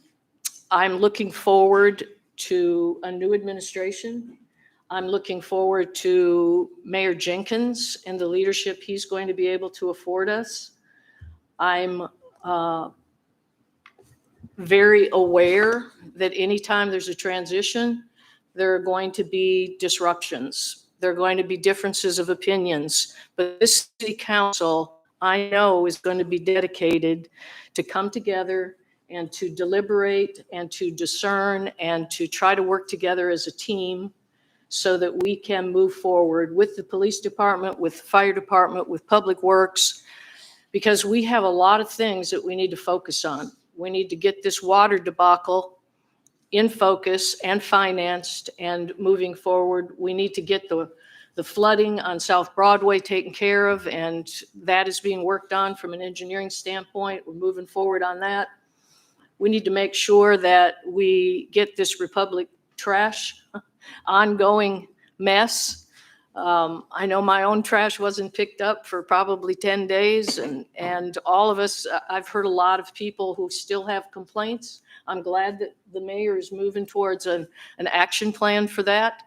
looking forward to a new administration. I'm looking forward to Mayor Jenkins and the leadership he's going to be able to afford us. I'm very aware that anytime there's a transition, there are going to be disruptions. There are going to be differences of opinions, but this city council, I know, is going to be dedicated to come together and to deliberate and to discern and to try to work together as a team so that we can move forward with the police department, with the fire department, with public works, because we have a lot of things that we need to focus on. We need to get this water debacle in focus and financed and moving forward. We need to get the the flooding on South Broadway taken care of, and that is being worked on from an engineering standpoint. We're moving forward on that. We need to make sure that we get this Republic trash ongoing mess. I know my own trash wasn't picked up for probably 10 days, and all of us, I've heard a lot of people who still have complaints. I'm glad that the mayor is moving towards an action plan for that.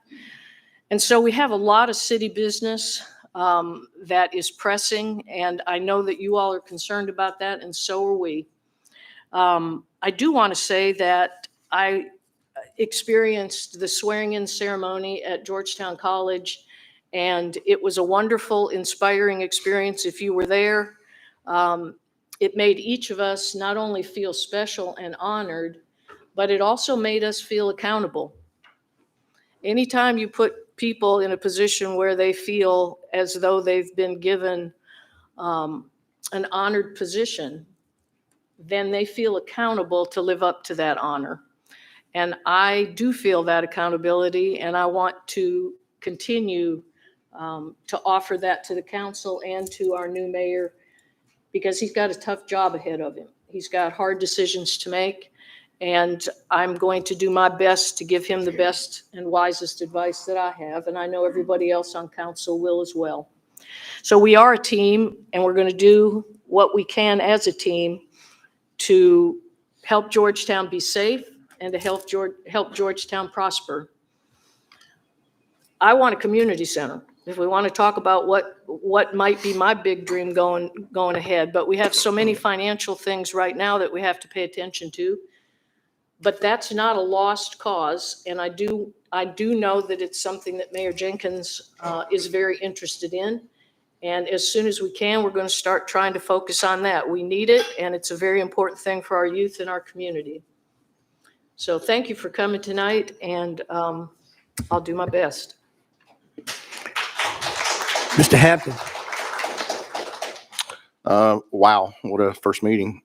And so we have a lot of city business that is pressing, and I know that you all are concerned about that, and so are we. I do want to say that I experienced the swearing-in ceremony at Georgetown College, and it was a wonderful, inspiring experience if you were there. It made each of us not only feel special and honored, but it also made us feel accountable. Anytime you put people in a position where they feel as though they've been given an honored position, then they feel accountable to live up to that honor. And I do feel that accountability, and I want to continue to offer that to the council and to our new mayor, because he's got a tough job ahead of him. He's got hard decisions to make, and I'm going to do my best to give him the best and wisest advice that I have, and I know everybody else on council will as well. So we are a team, and we're going to do what we can as a team to help Georgetown be safe and to help Georgetown prosper. I want a community center. If we want to talk about what might be my big dream going ahead, but we have so many financial things right now that we have to pay attention to. But that's not a lost cause, and I do know that it's something that Mayor Jenkins is very interested in. And as soon as we can, we're going to start trying to focus on that. We need it, and it's a very important thing for our youth and our community. So thank you for coming tonight, and I'll do my best. Mr. Hampton. Wow, what a first meeting.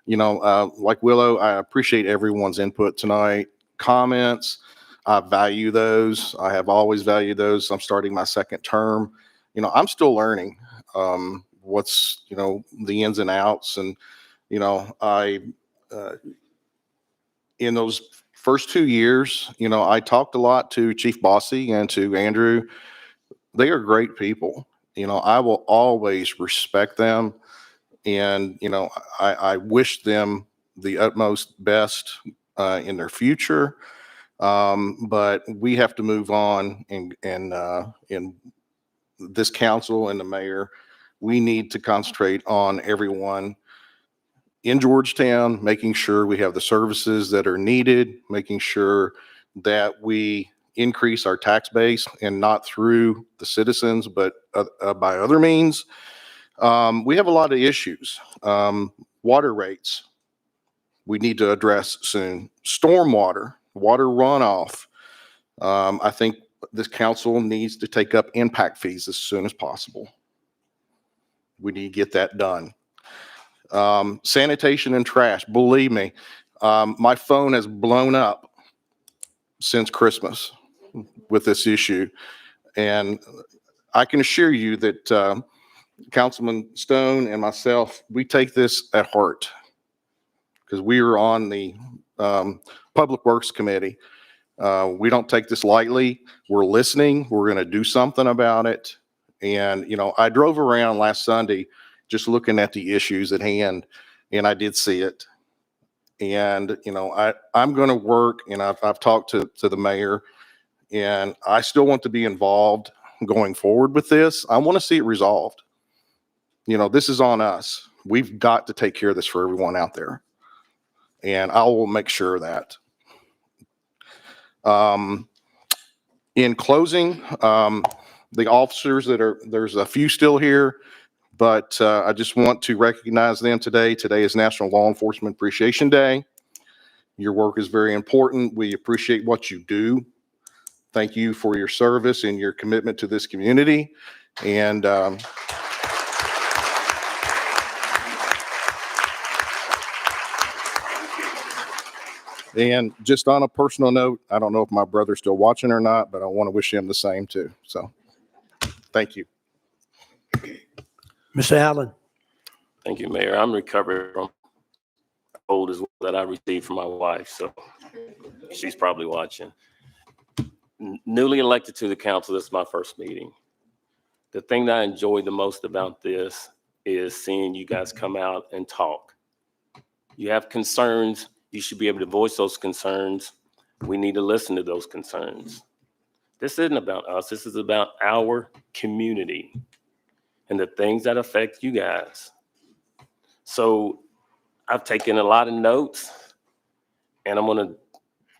Like Willow, I appreciate everyone's input tonight, comments. I value those. I have always valued those. I'm starting my second term. I'm still learning what's, the ins and outs. And, in those first 2 years, I talked a lot to Chief Bossy and to Andrew. They are great people. I will always respect them. And, I wish them the utmost best in their future. But we have to move on, and in this council and the mayor, we need to concentrate on everyone in Georgetown, making sure we have the services that are needed, making sure that we increase our tax base, and not through the citizens, but by other means. We have a lot of issues. Water rates, we need to address soon. Stormwater, water runoff. I think this council needs to take up impact fees as soon as possible. We need to get that done. Sanitation and trash, believe me, my phone has blown up since Christmas with this issue. And I can assure you that Councilman Stone and myself, we take this at heart, because we are on the Public Works Committee. We don't take this lightly. We're listening. We're going to do something about it. And, I drove around last Sunday just looking at the issues at hand, and I did see it. And, I'm going to work, and I've talked to the mayor, and I still want to be involved going forward with this. I want to see it resolved. This is on us. We've got to take care of this for everyone out there. And I will make sure of that. In closing, the officers there's a few still here, but I just want to recognize them today. Today is National Law Enforcement Appreciation Day. Your work is very important. We appreciate what you do. Thank you for your service and your commitment to this community. And and just on a personal note, I don't know if my brother's still watching or not, but I want to wish him the same too. So Thank you. Mr. Allen. Thank you, Mayor. I'm recovering from cold as well that I received from my wife, so she's probably watching. Newly elected to the council, this is my first meeting. The thing that I enjoy the most about this is seeing you guys come out and talk. You have concerns, you should be able to voice those concerns. We need to listen to those concerns. This isn't about us, this is about our community and the things that affect you guys. So I've taken a lot of notes, and I'm want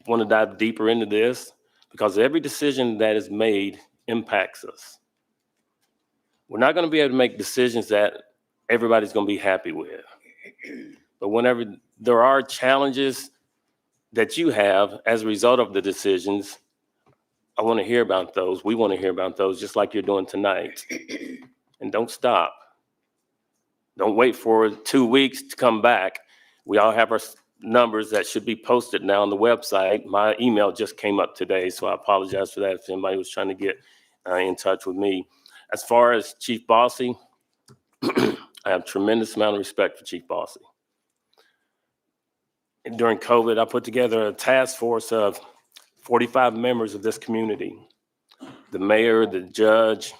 to dive deeper into this because every decision that is made impacts us. We're not going to be able to make decisions that everybody's going to be happy with. But whenever there are challenges that you have as a result of the decisions, I want to hear about those. We want to hear about those just like you're doing tonight. And don't stop. Don't wait for 2 weeks to come back. We all have our numbers that should be posted now on the website. My email just came up today, so I apologize for that if anybody was trying to get in touch with me. As far as Chief Bossy, I have tremendous amount of respect for Chief Bossy. And during COVID, I put together a task force of 45 members of this community. The mayor, the judge,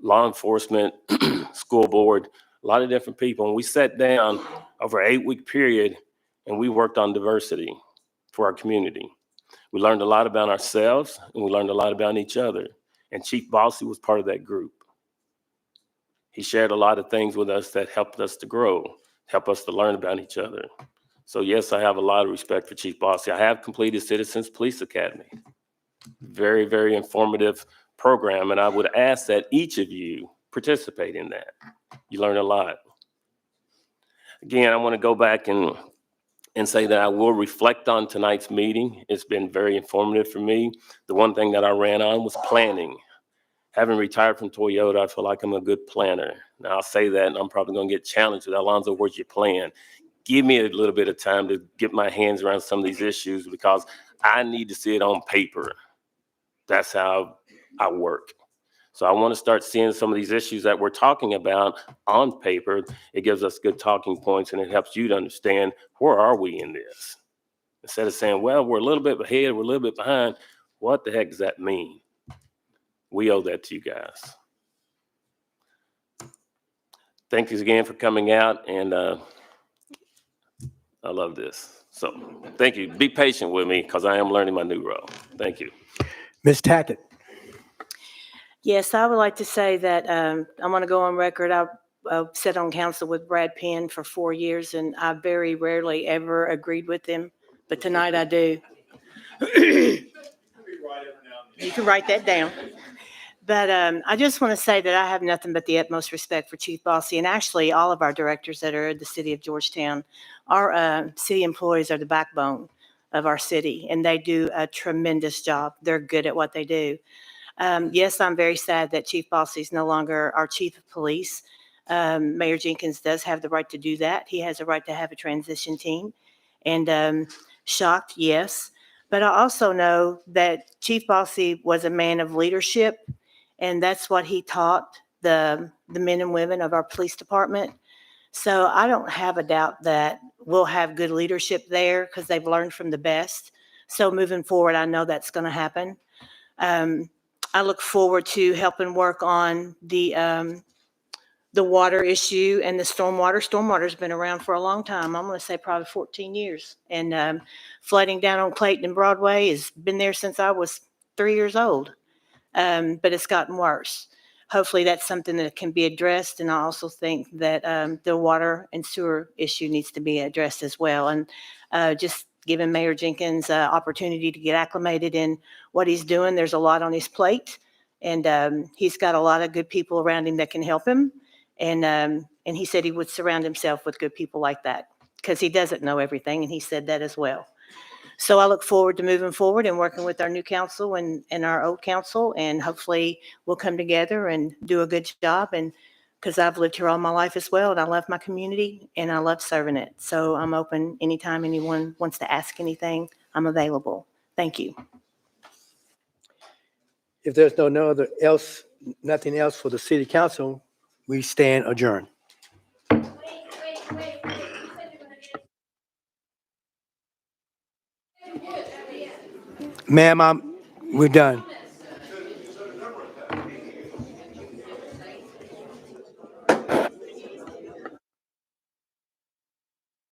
law enforcement, school board, a lot of different people. And we sat down over an 8-week period and we worked on diversity for our community. We learned a lot about ourselves and we learned a lot about each other. And Chief Bossy was part of that group. He shared a lot of things with us that helped us to grow, helped us to learn about each other. So yes, I have a lot of respect for Chief Bossy. I have completed Citizens Police Academy. Very, very informative program. And I would ask that each of you participate in that. You learn a lot. Again, I want to go back and say that I will reflect on tonight's meeting. It's been very informative for me. The one thing that I ran on was planning. Having retired from Toyota, I feel like I'm a good planner. Now I'll say that and I'm probably going to get challenged with Alonzo, where's your plan? Give me a little bit of time to get my hands around some of these issues because I need to see it on paper. That's how I work. So I want to start seeing some of these issues that we're talking about on paper. It gives us good talking points and it helps you to understand where are we in this? Instead of saying, well, we're a little bit ahead, we're a little bit behind. What the heck does that mean? We owe that to you guys. Thank you again for coming out, and I love this. So thank you. Be patient with me because I am learning my new role. Thank you. Ms. Tackett. Yes, I would like to say that I'm going to go on record. I've sat on council with Brad Penn for 4 years, and I very rarely ever agreed with him, but tonight I do. You can write that down. But I just want to say that I have nothing but the utmost respect for Chief Bossy, and actually all of our directors that are in the city of Georgetown. Our city employees are the backbone of our city, and they do a tremendous job. They're good at what they do. Yes, I'm very sad that Chief Bossy is no longer our chief of police. Mayor Jenkins does have the right to do that. He has a right to have a transition team. And shocked, yes. But I also know that Chief Bossy was a man of leadership, and that's what he taught the men and women of our police department. So I don't have a doubt that we'll have good leadership there because they've learned from the best. So moving forward, I know that's going to happen. I look forward to helping work on the water issue and the stormwater. Stormwater's been around for a long time. I'm going to say probably 14 years. And flooding down on Clayton and Broadway has been there since I was 3 years old. But it's gotten worse. Hopefully that's something that can be addressed. And I also think that the water and sewer issue needs to be addressed as well. And just giving Mayor Jenkins opportunity to get acclimated in what he's doing. There's a lot on his plate, and he's got a lot of good people around him that can help him. And he said he would surround himself with good people like that because he doesn't know everything, and he said that as well. So I look forward to moving forward and working with our new council and our old council, and hopefully we'll come together and do a good job. And because I've lived here all my life as well, and I love my community and I love serving it. So I'm open anytime anyone wants to ask anything, I'm available. Thank you. If there's no other else nothing else for the city council, we stand adjourned. Ma'am, we're done.